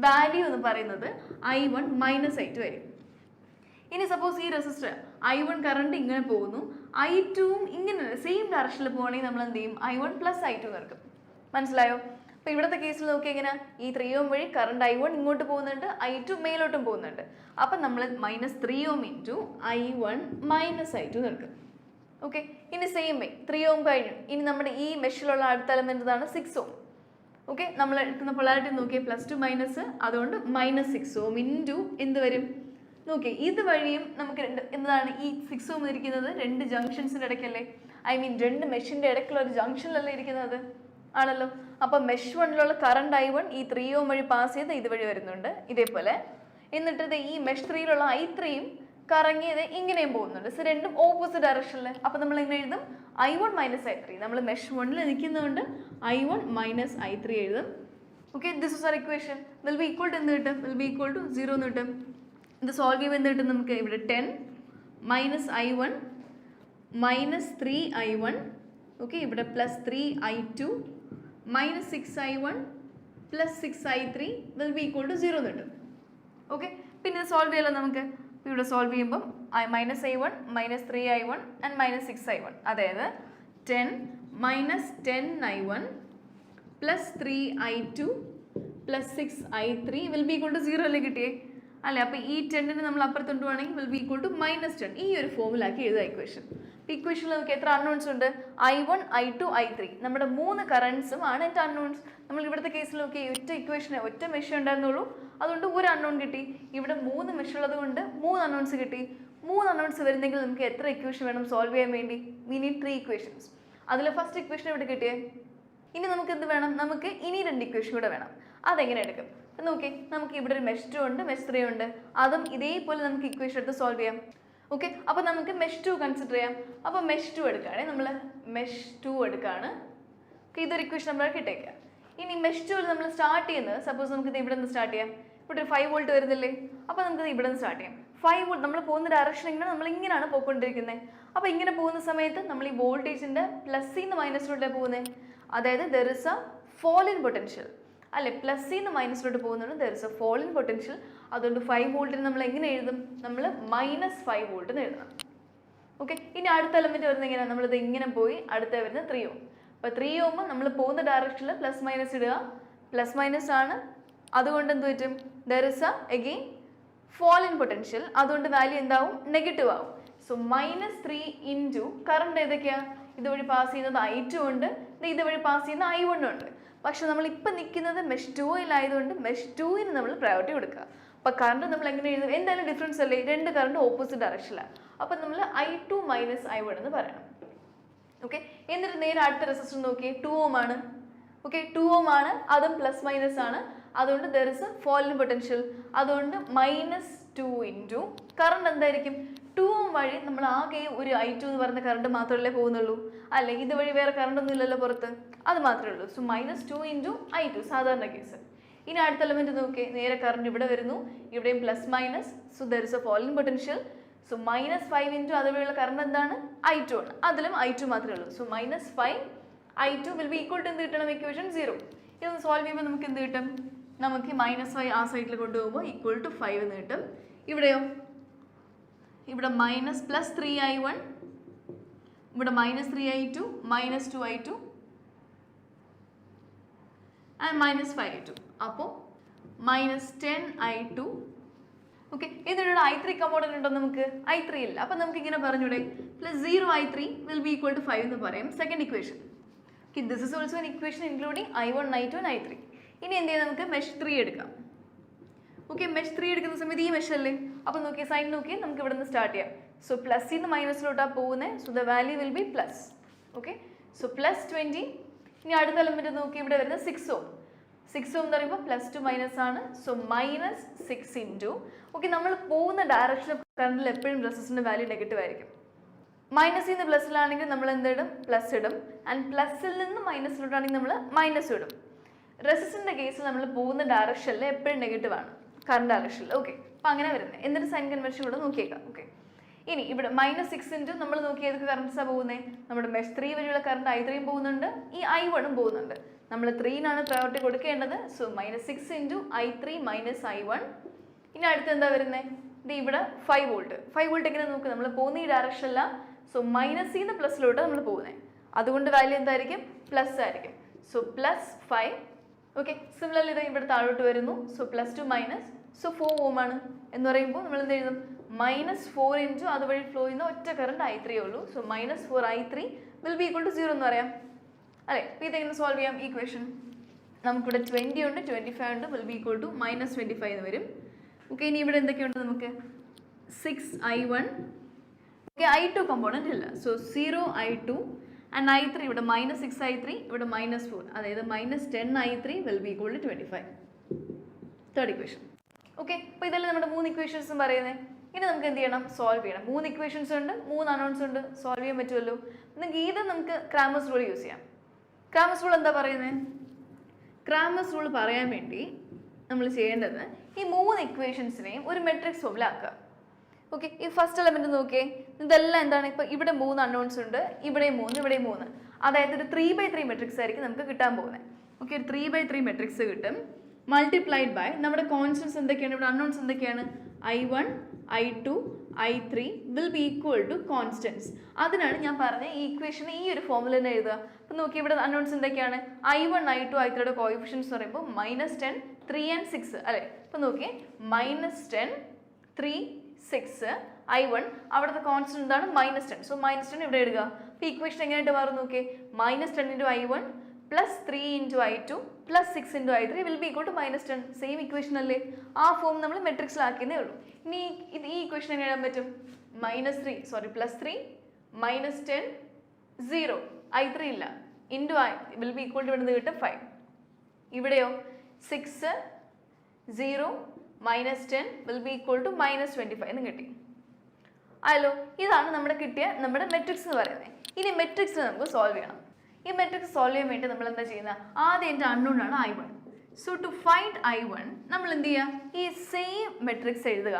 വാല്യൂ എന്ന് പറയുന്നത് I1 മൈനസ് I2 ആയിരിക്കും. ഇനി സപ്പോസ് ഈ റെസിസ്റ്റർ I1 കറണ്ട് ഇങ്ങനെ പോകുന്നു, I2ഉം ഇങ്ങനെ സെയിം ഡയറക്ഷനിൽ പോകുകയാണെങ്കിൽ നമ്മൾ എന്ത് ചെയ്യും? I1 പ്ലസ് I2 നിൽക്കും. മനസ്സിലായോ? അപ്പോൾ ഇവിടുത്തെ കേസിൽ നോക്കി എങ്ങനെ, ഈ 3 ohm വഴി കറണ്ട് I1 ഇങ്ങോട്ട് പോകുന്നുണ്ട്, I2 മേലോട്ടും പോകുന്നുണ്ട്. അപ്പം നമ്മൾ -3 ohm into I1 minus I2 നിൽക്കും. ഓക്കെ, ഇനി സെയിം വേ 3 ohm കഴിഞ്ഞു. ഇനി നമ്മുടെ ഈ മെഷിലുള്ള അടുത്ത എലമെന്റ് എന്താണ്? 6 ohm. ഓക്കെ, നമ്മൾ എടുക്കുന്ന പൊളാരിറ്റി നോക്കിയാൽ +2 മൈനസ്, അതുകൊണ്ട് -6 ohm ഇൻറ്റു എന്ത് വരും? നോക്കി, ഇതുവഴിയും നമുക്ക് എന്താണ് ഈ 6 ohm ഇരിക്കുന്നത്? രണ്ട് ജംഗ്ഷൻസിൻ്റെ ഇടയ്ക്കല്ലേ? ഐ മീൻ രണ്ട് മെഷിൻ്റെ ഇടയ്ക്കുള്ള ഒരു ജംഗ്ഷനിലല്ലേ ഇരിക്കുന്നത്? ആണല്ലോ. അപ്പോൾ മെഷ് 1 കറണ്ട് I1 ഈ 3 ohm വഴി പാസ് ചെയ്ത് ഇതുവഴി വരുന്നുണ്ട് ഇതേപോലെ. എന്നിട്ട് ഈ മെഷ് 3 I3യും കറങ്ങിയത് ഇങ്ങനെയും പോകുന്നുണ്ട്. സോ രണ്ടും ഓപ്പോസിറ്റ് ഡയറക്ഷനിൽ. അപ്പോൾ നമ്മൾ എങ്ങനെ എഴുതും? I1 minus I3. നമ്മൾ മെഷ് 1 നിൽക്കുന്നതുകൊണ്ട് I1 മൈനസ് I3 എഴുതും. Okay, this is our equation. Will be equal to എന്ത് കിട്ടും? വിൽ ബി ഈക്വൽ ടു 0 എന്ന് കിട്ടും. ഇത് സോൾവ് ചെയ്യുമ്പോൾ എന്ത് കിട്ടും നമുക്ക്? ഇവിടെ 10 minus I1 minus 3I1. Okay, ഇവിടെ +3I2 minus 6I1 plus 6I3 will be equal to 0 എന്ന് കിട്ടും. ഓക്കെ, പിന്നെ ഇത് സോൾവ് ചെയ്യാമല്ലോ നമുക്ക്. ഇവിടെ സോൾവ് ചെയ്യുമ്പം -I1 minus 3I1 and minus 6I1, അതായത് 10 minus 10I1 plus 3I2 plus 6I3 will be equal to 0 അല്ലേ കിട്ടിയേ? അല്ലേ? അപ്പോൾ ഈ 10നെ നമ്മൾ അപ്പുറത്ത് കൊണ്ടുപോകണമെങ്കിൽ വിൽ ബി ഈക്വൽ ടു -10. ഈ ഒരു ഫോമിലാക്കി എഴുതുക ഇക്വേഷൻ. ഇക്വേഷനിൽ നമുക്ക് എത്ര അൺനോൺസ് ഉണ്ട്? I1, I2, I3. നമ്മുടെ 3 കറണ്ട്സും ആണ് എൻ്റെ അൺനോൺസ്. നമ്മൾ ഇവിടുത്തെ കേസിൽ നോക്കി ഒറ്റ ഇക്വേഷനെ ഒറ്റ മെഷ് ഉണ്ടായിരുന്നുള്ളൂ, അതുകൊണ്ട് ഒരു അൺനോൺ കിട്ടി. ഇവിടെ 3 മെഷ് ഉള്ളത് കൊണ്ട് 3 അൺനോൺസ് കിട്ടി. 3 അൺനോൺസ് വരുന്നെങ്കിൽ നമുക്ക് എത്ര ഇക്വേഷൻ വേണം സോൾവ് ചെയ്യാൻ വേണ്ടി? We need 3 equations. അതിൽ ഫസ്റ്റ് ഇക്വേഷൻ ഇവിടെ കിട്ടിയേ. ഇനി നമുക്ക് എന്ത് വേണം? നമുക്ക് ഇനി 2 ഇക്വേഷൻ കൂടെ വേണം. അതെങ്ങനെ എടുക്കും? നോക്കി, നമുക്ക് ഇവിടെ ഒരു മെഷ് 2 ഉണ്ട്, മെഷ് 3 ഉണ്ട്. അതും ഇതേപോലെ നമുക്ക് ഇക്വേഷൻ എടുത്ത് സോൾവ് ചെയ്യാം. ഓക്കെ, അപ്പോൾ നമുക്ക് മെഷ് 2 കൺസിഡർ ചെയ്യാം. അപ്പോൾ മെഷ് 2 എടുക്കുകയാണെങ്കിൽ നമ്മൾ മെഷ് 2 എടുക്കുകയാണ്. ഇതൊരു ഇക്വേഷൻ നമ്മൾ കിട്ടേക്കാം. ഇനി മെഷ് 2 നമ്മൾ സ്റ്റാർട്ട് ചെയ്യുന്നത്, സപ്പോസ് നമുക്ക് ഇത് ഇവിടെ നിന്ന് സ്റ്റാർട്ട് ചെയ്യാം. ഇവിടെ ഒരു 5 വോൾട്ട് വരുന്നില്ലേ? അപ്പോൾ നമുക്ക് ഇവിടെ നിന്ന് സ്റ്റാർട്ട് ചെയ്യാം. 5 വോൾട്ട് നമ്മൾ പോകുന്ന ഡയറക്ഷൻ ഇങ്ങനെ നമ്മൾ ഇങ്ങനെയാണ് പോയിക്കൊണ്ടിരിക്കുന്നത്. അപ്പോൾ ഇങ്ങനെ പോകുന്ന സമയത്ത് നമ്മൾ ഈ വോൾട്ടേജിൻ്റെ പ്ലസ്സിന്ന് മൈനസിലോട്ടാണ് പോകുന്നത്. അതായത് there is a fall in potential അല്ലെ? പ്ലസ്സിന്ന് മൈനസിലോട്ട് പോകുന്നുണ്ട്, there is a fall in potential. അതുകൊണ്ട് 5 വോൾട്ടിന് നമ്മൾ എങ്ങനെ എഴുതും? നമ്മൾ -5 വോൾട്ട് എന്ന് എഴുതണം. ഓക്കെ, ഇനി അടുത്ത എലമെൻറ്റ് വരുന്നത് എങ്ങനെയാണ്? നമ്മളിത് ഇങ്ങനെ പോയി അടുത്ത വരുന്നത് 3 ohm. അപ്പോൾ 3 ohm നമ്മൾ പോകുന്ന ഡയറക്ഷനിൽ പ്ലസ് മൈനസ് ഇടുക. പ്ലസ് മൈനസ് ആണ്, അതുകൊണ്ട് എന്ത് പറ്റും? There is A again fall in potential. അതുകൊണ്ട് വാല്യൂ എന്താവും? നെഗറ്റീവ് ആവും. സോ സോ -3 ഇൻറ്റു കറണ്ട് ഏതൊക്കെയാണ്, ഇതുവഴി പാസ് ചെയ്യുന്നത് I2 ഉണ്ട്, ഇതുവഴി പാസ് ചെയ്യുന്ന I1 ഉണ്ട്. പക്ഷെ നമ്മൾ ഇപ്പം നിൽക്കുന്നത് മെഷ് 2-ലായതുകൊണ്ട് മെഷ് 2-ന് നമ്മൾ പ്രയോറിറ്റി കൊടുക്കുക. അപ്പോൾ കറണ്ട് നമ്മൾ എങ്ങനെ എഴുതും, എന്തായാലും ഡിഫറൻസ് അല്ലേ, രണ്ട് കറണ്ട് ഓപ്പോസിറ്റ് ഡയറക്ഷനിലാണ്. അപ്പം നമ്മൾ I2 മൈനസ് I1 എന്ന് പറയണം. ഓക്കെ, എന്നിട്ട് നേരെ അടുത്ത റെസിസ്റ്റർ നോക്കി, 2 ohm ആണ്. ഓക്കെ, 2 ohm ആണ്, അതും പ്ലസ് മൈനസ് ആണ്, അതുകൊണ്ട് there is a fall in potential. അതുകൊണ്ട് -2 ഇൻറ്റു കറണ്ട് എന്തായിരിക്കും, 2 ohm വഴി നമ്മൾ ആകെ ഒരു I2 എന്ന് പറയുന്ന കറണ്ട് മാത്രമല്ലേ പോകുന്നുള്ളൂ, അല്ലെ ഇതുവഴി വേറെ കറണ്ട് ഒന്നും ഇല്ലല്ലോ പുറത്ത്, അത് മാത്രമേ ഉള്ളൂ. സോ -2 ഇൻറ്റു I2 സാധാരണ കേസ്. ഇനി അടുത്ത എലമെന്റ് നോക്കി, നേരെ കറണ്ട് ഇവിടെ വരുന്നു, ഇവിടെയും plus minus, so there is a fall in potential. So -5 into അതുവഴിയുള്ള കറണ്ട് എന്താണ്, I2 ആണ്, അതിലും I2 മാത്രമേ ഉള്ളൂ. So -5 I2 will be equal to എന്ത് കിട്ടണം, ഇക്വേഷൻ 0. ഇതൊന്ന് സോൾവ് ചെയ്യുമ്പോൾ നമുക്ക് എന്ത് കിട്ടും, നമുക്ക് -5 ആ സൈഡിൽ കൊണ്ടുപോകുമ്പോൾ ഈക്വൽ ടു 5 എന്ന് കിട്ടും. ഇവിടെയോ, ഇവിടെ +3I1, ഇവിടെ -3I2, -2I2 ആൻഡ് -5I2. അപ്പോൾ -10I2. ഓക്കെ, ഇതിലൂടെ I3 കമ്പോണന്റ് ഉണ്ടോ, നമുക്ക് I3 ഇല്ല. അപ്പം നമുക്ക് ഇങ്ങനെ പറഞ്ഞൂടെ, +0I3 will be equal to 5 എന്ന് പറയും, second equation. Okay, this is also an equation including I1, I2 and I3. ഇനി എന്ത് ചെയ്യാം, നമുക്ക് മെഷ് 3 എടുക്കാം. ഓക്കെ, മെഷ് 3 എടുക്കുന്ന സമയത്ത് ഈ മെഷ് അല്ലേ, അപ്പോൾ നോക്കിയാൽ സൈൻ നോക്കിയാൽ നമുക്ക് ഇവിടെ നിന്ന് സ്റ്റാർട്ട് ചെയ്യാം. സോ പ്ലസ്സിൽ നിന്ന് മൈനസിലോട്ടാണ് പോകുന്നത്, so the value will be plus. Okay, so +20. ഇനി അടുത്ത എലമെന്റ് നോക്കി, ഇവിടെ വരുന്നത് 6 ohm. 6 ohm എന്ന് പറയുമ്പോൾ +2 മൈനസ് ആണ്, സോ -6 ഇൻറ്റു. ഓക്കെ, നമ്മൾ പോകുന്ന ഡയറക്ഷൻ ഓഫ് കറണ്ടിൽ എപ്പോഴും റെസിസ്റ്ററിന്റെ വാല്യൂ നെഗറ്റീവ് ആയിരിക്കും. മൈനസിൽ നിന്ന് പ്ലസ്സിലാണെങ്കിൽ നമ്മൾ എന്തിടും, പ്ലസ് ഇടും, ആൻഡ് പ്ലസ്സിൽ നിന്ന് മൈനസിലോട്ടാണെങ്കിൽ നമ്മൾ മൈനസ് ഇടും. റെസിസ്റ്ററിന്റെ കേസിൽ നമ്മൾ പോകുന്ന ഡയറക്ഷനിൽ എപ്പോഴും നെഗറ്റീവ് ആണ്, കറണ്ട് ഡയറക്ഷനിൽ. ഓക്കെ, അപ്പം അങ്ങനെ വരുന്നത്. എന്നിട്ട് സൈൻ കൺവെൻഷൻ കൂടെ നോക്കിയേക്കാം. ഓക്കെ, ഇനി ഇവിടെ -6 ഇൻറ്റു നമ്മൾ നോക്കി ഏതൊക്കെ കറണ്ട്സാണ് പോകുന്നത്, നമ്മുടെ മെഷ് 3 വഴിയുള്ള കറണ്ട് I3 പോകുന്നുണ്ട്, ഈ I1 പോകുന്നുണ്ട്. നമ്മൾ 3-നാണ് പ്രയോറിറ്റി കൊടുക്കേണ്ടത്. So -6 into I3 minus I1. ഇനി അടുത്ത് എന്താ വരുന്നത്, ഇത് ഇവിടെ 5 വോൾട്ട്. 5 വോൾട്ട് എങ്ങനെ നോക്കുക, നമ്മൾ പോകുന്ന ഈ ഡയറക്ഷനില്ല, സോ മൈനസിൽ നിന്ന് പ്ലസ്സിലോട്ട് നമ്മൾ പോകുന്നത്, അതുകൊണ്ട് വാല്യൂ എന്തായിരിക്കും, പ്ലസ് ആയിരിക്കും. സോ +5. ഓക്കെ, സിമിലർലി ഇത് ഇവിടെ താഴോട്ട് വരുന്നു, സോ +2 മൈനസ്, സോ 4 ohm ആണ് എന്ന് പറയുമ്പോൾ നമ്മൾ എന്ത് എഴുതും, -4 ഇൻറ്റു അതുവഴി ഫ്ലോ ചെയ്യുന്ന ഒറ്റ കറണ്ട് I3 ഉള്ളൂ. So -4I3 will be equal to 0 എന്ന് പറയാം, അല്ലേ. അപ്പോൾ ഇതെങ്ങനെ സോൾവ് ചെയ്യാം, ഈ ഇക്വേഷൻ നമുക്കിവിടെ 20 ഉണ്ട്, 25 ഉണ്ട്, വിൽ ബി ഈക്വൽ ടു -25 എന്ന് വരും. ഓക്കെ, ഇനി ഇവിടെ എന്തൊക്കെയുണ്ട്, നമുക്ക് 6I1. ഓക്കെ, I2 കമ്പോണൻറ്റ് ഇല്ല, സോ 0I2 ആൻഡ് I3 ഇവിടെ -6I3, ഇവിടെ -4, അതായത് -10I3 will be equal to 25. Third equation. Okay, അപ്പോൾ ഇതല്ലേ നമ്മുടെ 3 ഇക്വേഷൻസും പറയുന്നത്. ഇനി നമുക്ക് എന്ത് ചെയ്യണം, സോൾവ് ചെയ്യണം. 3 ഇക്വേഷൻസ് ഉണ്ട്, 3 അനൗൺസ് ഉണ്ട്, സോൾവ് ചെയ്യാൻ പറ്റുമല്ലോ. നിങ്ങൾക്ക് ഇത് നമുക്ക് ക്രാമേഴ്സ് റൂൾ യൂസ് ചെയ്യാം. ക്രാമേഴ്സ് റൂൾ എന്താ പറയുന്നത്, ക്രാമേഴ്സ് റൂൾ പറയാൻ വേണ്ടി നമ്മൾ ചെയ്യേണ്ടത് ഈ 3 ഇക്വേഷൻസിനെയും ഒരു മെട്രിക്സ് ഫോമിലാക്കുക. ഓക്കെ, ഈ ഫസ്റ്റ് എലമെന്റ് നോക്കിയേ, ഇതെല്ലാം എന്താണ്, ഇപ്പോൾ ഇവിടെ 3 അൺനോൺസ് ഉണ്ട്, ഇവിടെ 3, ഇവിടെ 3, അതായത് ഒരു 3/3 മെട്രിക്സ് ആയിരിക്കും നമുക്ക് കിട്ടാൻ പോകുന്നത്. ഓക്കെ, ഒരു 3/3 മെട്രിക്സ് കിട്ടും, മൾട്ടിപ്ലൈഡ് ബൈ നമ്മുടെ കോൺസ്റ്റൻസ് എന്തൊക്കെയാണ്, ഇവിടെ അൺനോൺസ് എന്തൊക്കെയാണ്, I1, I2, I3 will be equal to constants. അതിനാണ് ഞാൻ പറഞ്ഞ ഈ ഇക്വേഷൻ ഈ ഒരു ഫോമിൽ തന്നെ എഴുതുക. അപ്പോൾ നോക്കി, ഇവിടെ അൺനോൺസ് എന്തൊക്കെയാണ്, I1, I2, I3യുടെ കോഎഫിഷ്യൻസ് എന്ന് പറയുമ്പോൾ -10, 3 and 6, അല്ലേ. അപ്പോൾ നോക്കിയേ, -10, 3, 6, I1, അവിടുത്തെ കോൺസ്റ്റന്റ് എന്താണ്, -10. സോ -10 ഇവിടെ ഇടുക. അപ്പോൾ ഇക്വേഷൻ എങ്ങനെയായിട്ട് മാറും നോക്കിയേ, -10 into I1 +3 into I2 +6 into I3 will be equal to -10. Same equation അല്ലേ, ആ ഫോം നമ്മൾ മെട്രിക്സിലാക്കിയതേ ഉള്ളൂ. ഇനി ഈ ഇക്വേഷൻ എങ്ങനെ എഴുതാൻ പറ്റും, +3 -10 0 I3 ഇല്ല, into I will be equal to ഇവിടെ നിന്ന് കിട്ടും 5. ഇവിടെയോ 6 0 -10 വിൽ ബി ഈക്വൽ ടു -25 എന്ന് കിട്ടി. അല്ലോ, ഇതാണ് നമ്മുടെ കിട്ടിയ നമ്മുടെ മെട്രിക്സ് എന്ന് പറയുന്നത്. ഇനി മെട്രിക്സ് നമുക്ക് സോൾവ് ചെയ്യണം. ഈ മെട്രിക്സ് സോൾവ് ചെയ്യാൻ വേണ്ടി നമ്മൾ എന്താ ചെയ്യുന്നത്, ആദ്യം എൻ്റെ അൺനോൺ ആണ് I1. So to find I1 നമ്മൾ എന്ത് ചെയ്യുക, ഈ സെയിം മെട്രിക്സ് എഴുതുക.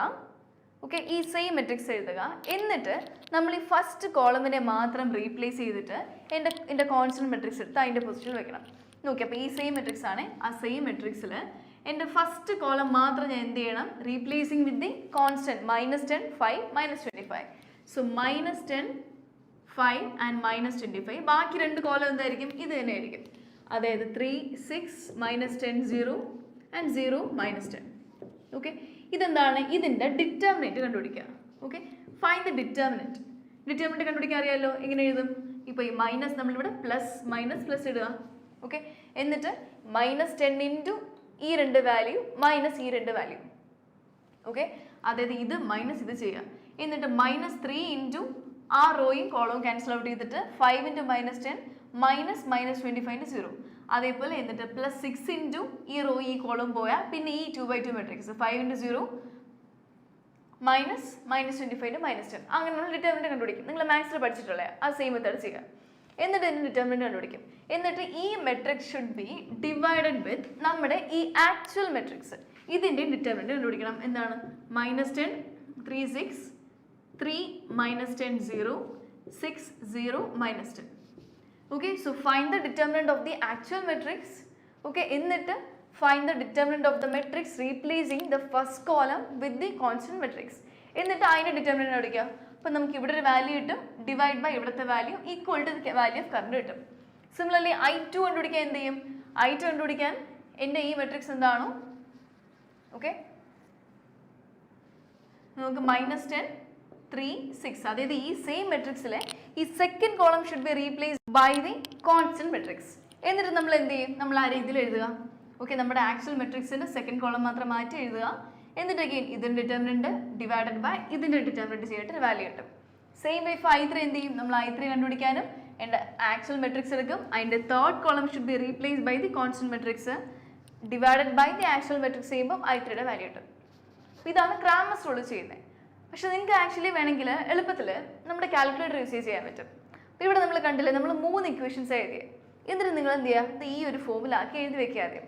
ഓക്കെ, ഈ സെയിം മെട്രിക്സ് എഴുതുക, എന്നിട്ട് നമ്മൾ ഈ ഫസ്റ്റ് കോളമിനെ മാത്രം റീപ്ലേസ് ചെയ്തിട്ട് എൻ്റെ കോൺസ്റ്റന്റ് മെട്രിക്സ് എടുത്ത് അതിൻ്റെ പൊസിഷനിൽ വെക്കണം. നോക്കി, അപ്പോൾ ഈ സെയിം മെട്രിക്സ് ആണ്, ആ സെയിം മെട്രിക്സിൽ എൻ്റെ ഫസ്റ്റ് കോളം മാത്രം ഞാൻ എന്ത് ചെയ്യണം, replacing with the constant -10, 5, -25. So -10, 5 and -25. ബാക്കി രണ്ട് കോളം എന്തായിരിക്കും, ഇത് തന്നെ ആയിരിക്കും, അതായത് 3, 6, -10, 0 and 0, -10. ഓക്കെ, ഇതെന്താണ്, ഇതിൻ്റെ ഡിറ്റർമിനേറ്റ് കണ്ടുപിടിക്കുക. Okay, find the determinant. Determinant കണ്ടുപിടിക്കാൻ അറിയാമല്ലോ, എങ്ങനെ എഴുതും? ഇപ്പോൾ ഈ മൈനസ് നമ്മളിവിടെ പ്ലസ് മൈനസ് പ്ലസ് ഇടുക. ഓക്കെ, എന്നിട്ട് -10 ഇൻറ്റു ഈ രണ്ട് വാല്യൂ മൈനസ് ഈ രണ്ട് വാല്യൂ. ഓക്കെ, അതായത് ഇത് മൈനസ് ഇത് ചെയ്യുക. എന്നിട്ട് -3 ഇൻറ്റു ആ റോയും കോളവും ക്യാൻസൽ ഔട്ട് ചെയ്തിട്ട് 5 ഇൻറ്റു -10 -25 0. അതേപോലെ എന്നിട്ട് +6 ഇൻറ്റു ഈ റോ ഈ കോളം പോയാൽ പിന്നെ ഈ 2/2 മെട്രിക്സ് 5 ഇൻറ്റു 0 -25 -10. അങ്ങനെയുള്ള ഡിറ്റർമിനൻറ്റ് കണ്ടുപിടിക്കും. നിങ്ങൾ മാത്സിൽ പഠിച്ചിട്ടുള്ള ആ സെയിം മെത്തേഡ് ചെയ്യുക. എന്നിട്ട് ഇതിൻ്റെ ഡിറ്റർമിനൻറ്റ് കണ്ടുപിടിക്കും. എന്നിട്ട് ഈ മെട്രിക്സ് ഷുഡ് ബി ഡിവൈഡഡ് വിത്ത് നമ്മുടെ ഈ ആക്ച്വൽ മെട്രിക്സ്. ഇതിൻ്റെ ഡിറ്റർമിനൻറ്റ് കണ്ടുപിടിക്കണം. എന്താണ്? -10 3 6 3 -10 0 6 0 -10. Okay, so find the determinant of the actual matrix. Okay, എന്നിട്ട് find the determinant of the matrix replacing the first column with the constant matrix. എന്നിട്ട് അതിൻ്റെ determinant കണ്ടുപിടിക്കുക. അപ്പോൾ നമുക്ക് ഇവിടെ ഒരു വാല്യൂ കിട്ടും, ഡിവൈഡ് ബൈ ഇവിടുത്തെ value equal to the value of current കിട്ടും. സിമിലർലി I2 കണ്ടുപിടിക്കാൻ എന്ത് ചെയ്യും? I2 കണ്ടുപിടിക്കാൻ എൻ്റെ ഈ മെട്രിക്സ് എന്താണോ, ഓക്കെ, നമുക്ക് -10 3 6, അതായത് ഈ സെയിം മെട്രിക്സിലെ ഈ second column should be replaced by the constant matrix. എന്നിട്ട് നമ്മൾ എന്ത് ചെയ്യും? നമ്മൾ ആ രീതിയിൽ എഴുതുക. ഓക്കെ, നമ്മുടെ ആക്ച്വൽ മെട്രിക്സിൻ്റെ സെക്കൻഡ് കോളം മാത്രം മാറ്റി എഴുതുക. എന്നിട്ട് അഗെയിൻ ഇതിൻ്റെ ഡിറ്റർമിനൻറ്റ് ഡിവൈഡഡ് ബൈ ഇതിൻ്റെ ഡിറ്റർമിനൻറ്റ് ചെയ്തിട്ട് വാല്യൂ കിട്ടും. സെയിം വൈ I3 എന്ത് ചെയ്യും? നമ്മൾ I3 കണ്ടുപിടിക്കാനും എൻ്റെ ആക്ച്വൽ മെട്രിക്സ് എടുക്കും. അതിൻ്റെ third column should be replaced by the constant matrix divided by the actual matrix ചെയ്യുമ്പോൾ I3യുടെ വാല്യൂ കിട്ടും. ഇതാണ് ക്രാമേഴ്സ് റൂൾ ചെയ്യുന്നത്. പക്ഷെ നിങ്ങൾക്ക് ആക്ച്വലി വേണമെങ്കിൽ എളുപ്പത്തിൽ നമ്മുടെ കാൽക്കുലേറ്റർ യൂസ് ചെയ്യാൻ പറ്റും. അപ്പോൾ ഇവിടെ നമ്മൾ കണ്ടില്ലേ, നമ്മൾ 3 ഇക്വേഷൻസ് എഴുതിയത്. എന്നിട്ട് നിങ്ങൾ എന്ത് ചെയ്യുക? ഇത് ഈ ഒരു ഫോമിലാക്കി എഴുതി വെക്കുക ആദ്യം.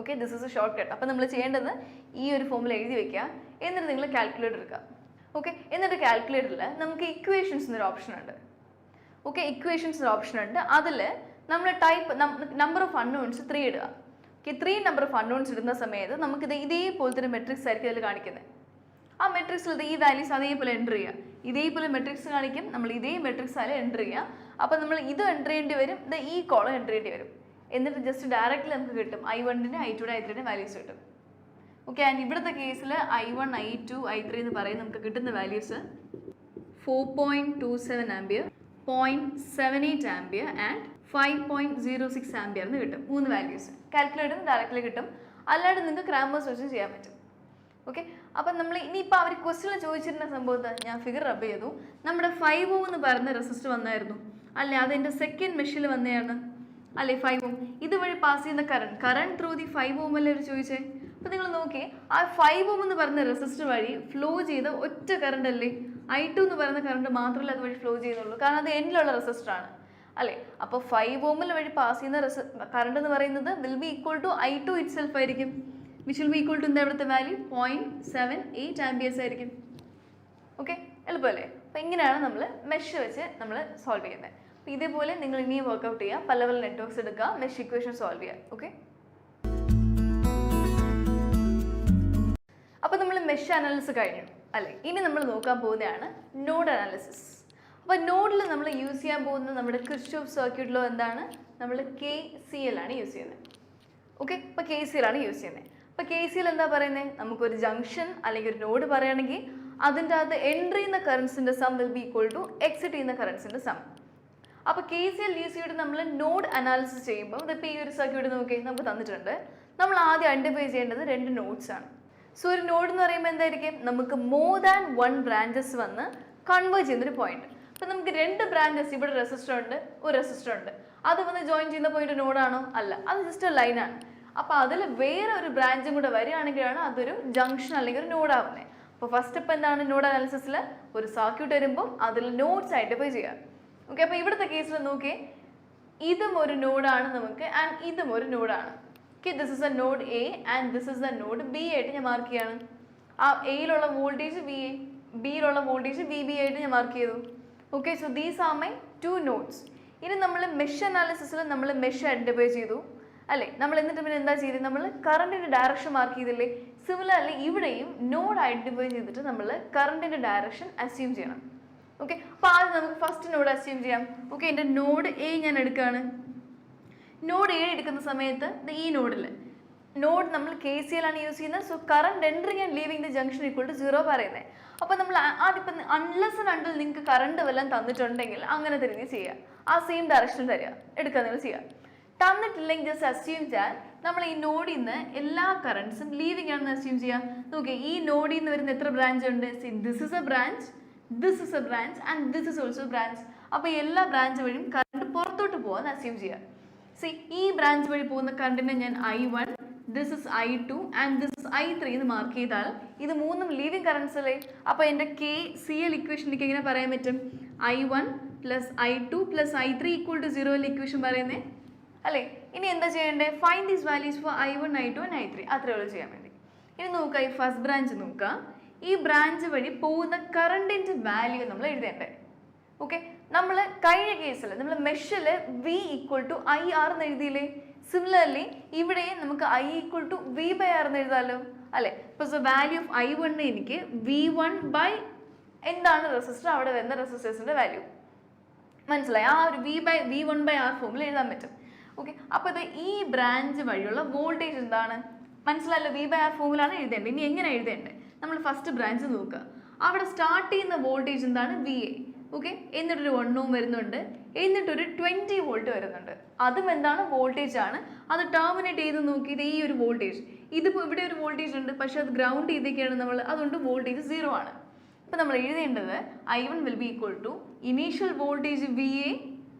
Okay, this is A short cut. അപ്പോൾ നമ്മൾ ചെയ്യേണ്ടത് ഈ ഒരു ഫോമിൽ എഴുതി വെക്കുക. എന്നിട്ട് നിങ്ങൾ കാൽക്കുലേറ്റർ എടുക്കുക. ഓക്കെ, എന്നിട്ട് കാൽക്കുലേറ്ററിൽ നമുക്ക് ഇക്വേഷൻസ് എന്നൊരു ഓപ്ഷൻ ഉണ്ട്. ഓക്കെ, ഇക്വേഷൻസ് ഒരു ഓപ്ഷൻ ഉണ്ട്. അതിൽ നമ്മൾ നമ്പർ ഓഫ് അൺനോൺസ് 3 ഇടുക. ഓക്കെ, 3 നമ്പർ ഓഫ് അൺനോൺസ് ഇടുന്ന സമയത്ത് നമുക്കിത് ഇതേപോലത്തെ ഒരു മെട്രിക്സ് ആയിരിക്കും അതിൽ കാണിക്കുന്നത്. ആ മെട്രിക്സിൽ ഈ വാല്യൂസ് അതേപോലെ എൻ്റർ ചെയ്യുക. ഇതേപോലെ മെട്രിക്സ് കാണിക്കും, നമ്മൾ ഇതേ മെട്രിക്സ് ആയാലും എൻ്റർ ചെയ്യുക. അപ്പോൾ നമ്മൾ ഇത് എൻ്റർ ചെയ്യേണ്ടി വരും, ഈ കോളം എൻ്റർ ചെയ്യേണ്ടി വരും. എന്നിട്ട് ജസ്റ്റ് ഡയറക്റ്റ്ലി നമുക്ക് കിട്ടും I1ൻ്റെ I2യുടെ I3യുടെ വാല്യൂസ് കിട്ടും. ഓക്കെ, ആൻഡ് ഇവിടുത്തെ കേസിൽ I1 I2 I3 എന്ന് പറയും നമുക്ക് കിട്ടുന്ന values 4.27 ampere, 0.78 ampere and 5.06 ampere എന്ന് കിട്ടും. 3 വാല്യൂസ് കാൽക്കുലേറ്ററിൽ ഡയറക്റ്റ്ലി കിട്ടും. അല്ലാണ്ട് നിങ്ങൾക്ക് ക്രാമേഴ്സ് വെച്ച് ചെയ്യാൻ പറ്റും. ഓക്കെ, അപ്പം നമ്മൾ ഇനിയിപ്പോൾ അവർ ക്വസ്റ്റ്യനിൽ ചോദിച്ചിരുന്ന സംഭവത്തെ ഞാൻ ഫിഗർ റബ്ബ് ചെയ്തു. നമ്മുടെ 5 Ω എന്ന് പറയുന്ന റെസിസ്റ്റർ വന്നായിരുന്നു അല്ലേ? അതെൻ്റെ സെക്കൻഡ് മെഷീനിൽ വന്നതാണ് അല്ലേ 5 Ω. ഇതുവഴി പാസ് ചെയ്യുന്ന കറണ്ട് ത്രൂ ദി 5 Ω അല്ലേ അവർ ചോദിച്ചേ? അപ്പോൾ നിങ്ങൾ നോക്കി, ആ 5 Ω എന്ന് പറയുന്ന റെസിസ്റ്റർ വഴി ഫ്ലോ ചെയ്ത ഒറ്റ കറണ്ട് അല്ലേ I2 എന്ന് പറയുന്ന കറണ്ട് മാത്രമല്ല അതുവഴി ഫ്ലോ ചെയ്യുന്നുള്ളൂ, കാരണം അത് എൻഡിലുള്ള റെസിസ്റ്ററാണ് അല്ലേ? അപ്പോൾ 5 Ω വഴി പാസ് ചെയ്യുന്ന കറണ്ട് എന്ന് പറയുന്നത് will be equal to I2 itself ആയിരിക്കും, which will be equal to എന്താ ഇവിടുത്തെ വാല്യൂ 0.78 ആംബിയേഴ്സ് ആയിരിക്കും. ഓക്കെ, എളുപ്പമല്ലേ? അപ്പോൾ ഇങ്ങനെയാണ് നമ്മൾ മെഷ് വെച്ച് നമ്മൾ സോൾവ് ചെയ്യുന്നത്. അപ്പോൾ ഇതേപോലെ നിങ്ങൾ ഇനിയും വർക്കൗട്ട് ചെയ്യുക, പല പല നെറ്റ്വർക്ക്സ് എടുക്കുക, മെഷ് ഇക്വേഷൻ സോൾവ് ചെയ്യുക. ഓക്കെ, അപ്പോൾ നമ്മൾ മെഷ് അനാലിസിസ് കഴിഞ്ഞു അല്ലേ? ഇനി നമ്മൾ നോക്കാൻ പോകുന്നതാണ് നോഡ് അനാലിസിസ്. അപ്പോൾ നോഡിൽ നമ്മൾ യൂസ് ചെയ്യാൻ പോകുന്നത് നമ്മുടെ കിർച്ചോഫ് സർക്യൂട്ട് ലോ എന്താണ്? നമ്മൾ KCL ആണ് യൂസ് ചെയ്യുന്നത്. ഓക്കെ, ഇപ്പോൾ KCL ആണ് യൂസ് ചെയ്യുന്നത്. അപ്പോൾ KCL എന്താ പറയുന്നത്? നമുക്കൊരു ജംഗ്ഷൻ അല്ലെങ്കിൽ ഒരു നോഡ് പറയുകയാണെങ്കിൽ അതിൻ്റെ അകത്ത് എൻട്രി ചെയ്യുന്ന കറൻസിൻ്റെ sum will be equal to exit ചെയ്യുന്ന കറൻസിൻ്റെ സം. അപ്പോൾ KCL യൂസ് ചെയ്തിട്ട് നമ്മൾ നോഡ് അനാലിസിസ് ചെയ്യുമ്പോൾ ഇതിപ്പോൾ ഈ ഒരു സർക്യൂട്ട് നോക്കി നമുക്ക് തന്നിട്ടുണ്ട്. നമ്മൾ ആദ്യം ഐഡൻറ്റിഫൈ ചെയ്യേണ്ടത് 2 നോഡ്സ് ആണ്. സോ ഒരു നോഡ് എന്ന് പറയുമ്പോൾ എന്തായിരിക്കും? നമുക്ക് മോർ ദാൻ 1 ബ്രാഞ്ചസ് വന്ന് കൺവേർട്ട് ചെയ്യുന്നൊരു പോയിന്റ്. അപ്പോൾ നമുക്ക് 2 ബ്രാഞ്ചസ്, ഇവിടെ റെസിസ്റ്റർ ഉണ്ട്, ഒരു റെസിസ്റ്റർ ഉണ്ട്, അത് വന്ന് ജോയിൻ ചെയ്യുന്ന പോയിന്റ് നോഡാണോ? അല്ല, അത് ജസ്റ്റ് ഒരു ലൈനാണ്. അപ്പോൾ അതിൽ വേറെ ഒരു ബ്രാഞ്ചും കൂടെ വരികയാണെങ്കിലാണ് അതൊരു ജംഗ്ഷൻ അല്ലെങ്കിൽ ഒരു നോഡ് ആവുന്നത്. അപ്പോൾ ഫസ്റ്റ് സ്റ്റെപ്പ് എന്താണ്? നോഡ് അനാലിസിസിൽ ഒരു സർക്യൂട്ട് വരുമ്പോൾ അതിൽ നോഡ്സ് ഐഡൻറ്റിഫൈ ചെയ്യുക. ഓക്കെ, അപ്പോൾ ഇവിടുത്തെ കേസിൽ നോക്കിയേ, ഇതും ഒരു നോഡാണ് നമുക്ക്, ആൻഡ് ഇതും ഒരു നോഡാണ്. Okay, this is A node A and this is A node B ആയിട്ട് ഞാൻ മാർക്ക് ചെയ്യാണ്. ആ എയിലുള്ള വോൾട്ടേജ് VA, ബിയിലുള്ള വോൾട്ടേജ് VB ആയിട്ട് ഞാൻ മാർക്ക് ചെയ്തു. Okay, so these are my 2 nodes. ഇനി നമ്മൾ മെഷ് അനാലിസിസിൽ നമ്മൾ മെഷ് ഐഡൻറ്റിഫൈ ചെയ്തു അല്ലേ? നമ്മൾ എന്നിട്ട് പിന്നെ എന്താ ചെയ്തത്? നമ്മൾ കറണ്ടിൻ്റെ ഡയറക്ഷൻ മാർക്ക് ചെയ്തില്ലേ? സിമിലർലി ഇവിടെയും നോഡ് ഐഡൻറ്റിഫൈ ചെയ്തിട്ട് നമ്മൾ കറണ്ടിൻ്റെ ഡയറക്ഷൻ അസ്യൂം ചെയ്യണം. ഓക്കെ, അപ്പോൾ ആദ്യം നമുക്ക് ഫസ്റ്റ് നോഡ് അസ്യൂം ചെയ്യാം. ഓക്കെ, എൻ്റെ നോഡ് A ഞാൻ എടുക്കുകയാണ്. നോഡ് A എടുക്കുന്ന സമയത്ത് ഈ നോഡിൽ നോഡ് നമ്മൾ KCL ആണ് യൂസ് ചെയ്യുന്നത്. So current entering and leaving the junction equal to 0 പറയുന്നത്. അപ്പോൾ നമ്മൾ ആദ്യം അൺലെസ് ആൻഡ് അണ്ടിൽ നിങ്ങൾക്ക് കറണ്ട് വല്ലതും തന്നിട്ടുണ്ടെങ്കിൽ അങ്ങനത്തെ രീതി ചെയ്യുക, ആ സെയിം ഡയറക്ഷനിൽ തരിക എടുക്കുക നിങ്ങൾ ചെയ്യുക. തന്നിട്ടില്ലെങ്കിൽ ജസ്റ്റ് അസ്യൂം ചെയ്യാൻ നമ്മൾ ഈ നോഡിൽ നിന്ന് എല്ലാ കറണ്ട്സും ലീവിങ് ആണെന്ന് അസ്യൂം ചെയ്യാം. നോക്കിയേ, ഈ നോഡിൽ നിന്ന് വരുന്ന എത്ര ബ്രാഞ്ച് ഉണ്ട്? This is A branch, this is A branch and this is also branch. അപ്പോൾ എല്ലാ ബ്രാഞ്ച് വഴിയും കറണ്ട് പുറത്തോട്ട് പോകാൻ അസ്യൂം ചെയ്യുക. സി, ഈ ബ്രാഞ്ച് വഴി പോകുന്ന കറണ്ടിനെ ഞാൻ I1, this is I2 and this is I3 എന്ന് മാർക്ക് ചെയ്താൽ ഇത് മൂന്നും ലീവിങ് കറണ്ട്സ് അല്ലേ. അപ്പോൾ എൻ്റെ KCL ഇക്വേഷൻ എനിക്ക് എങ്ങനെ പറയാൻ പറ്റും? I1 plus I2 plus I3 equal to 0 അല്ലേ ഇക്വേഷൻ പറയുന്നത് അല്ലേ. ഇനി എന്താ ചെയ്യേണ്ടത്? Find these values for I1, I2 and I3. അത്രയേ ഉള്ളൂ ചെയ്യാൻ വേണ്ടി. ഇനി നോക്കുക, ഈ ഫസ്റ്റ് ബ്രാഞ്ച് നോക്കുക. ഈ ബ്രാഞ്ച് വഴി പോകുന്ന കറണ്ടിൻ്റെ വാല്യൂ നമ്മൾ എഴുതേണ്ടത്. ഓക്കെ, നമ്മൾ കഴിഞ്ഞ കേസിൽ നമ്മൾ മെഷിൽ V ഈക്വൽ ടു IR എന്ന് എഴുതിയില്ലേ. സിമിലർലി ഇവിടെ നമുക്ക് I ഈക്വൽ ടു V/R എന്ന് എഴുതാമല്ലോ അല്ലേ. ഇപ്പോൾ സോ വാല്യൂ ഓഫ് I1 എനിക്ക് V1 ബൈ എന്താണ് റെസിസ്റ്റർ, അവിടെ വരുന്ന റെസിസ്റ്റേഴ്സിൻ്റെ വാല്യൂ മനസ്സിലായി. ആ ഒരു V1/R ഫോമിൽ എഴുതാൻ പറ്റും. ഓക്കെ, അപ്പോൾ ഇത് ഈ ബ്രാഞ്ച് വഴിയുള്ള വോൾട്ടേജ് എന്താണ് മനസ്സിലായല്ലോ. V/R ഫോമിലാണ് എഴുതേണ്ടത്. ഇനി എങ്ങനെ എഴുതേണ്ടത്? നമ്മൾ ഫസ്റ്റ് ബ്രാഞ്ച് നോക്കുക. അവിടെ സ്റ്റാർട്ട് ചെയ്യുന്ന വോൾട്ടേജ് എന്താണ്? VA. ഓക്കെ, എന്നിട്ടൊരു 1 ohm വരുന്നുണ്ട്, എന്നിട്ടൊരു 20 വോൾട്ട് വരുന്നുണ്ട്. അതും എന്താണ്? വോൾട്ടേജ് ആണ്. അത് ടെർമിനേറ്റ് ചെയ്ത് നോക്കിയത് ഈ ഒരു വോൾട്ടേജ്. ഇതിപ്പോൾ ഇവിടെ ഒരു വോൾട്ടേജ് ഉണ്ട്, പക്ഷെ അത് ഗ്രൗണ്ട് ചെയ്തൊക്കെയാണ് നമ്മൾ, അതുകൊണ്ട് വോൾട്ടേജ് 0 ആണ്. അപ്പോൾ നമ്മൾ എഴുതേണ്ടത് I1 will be equal to initial voltage VA.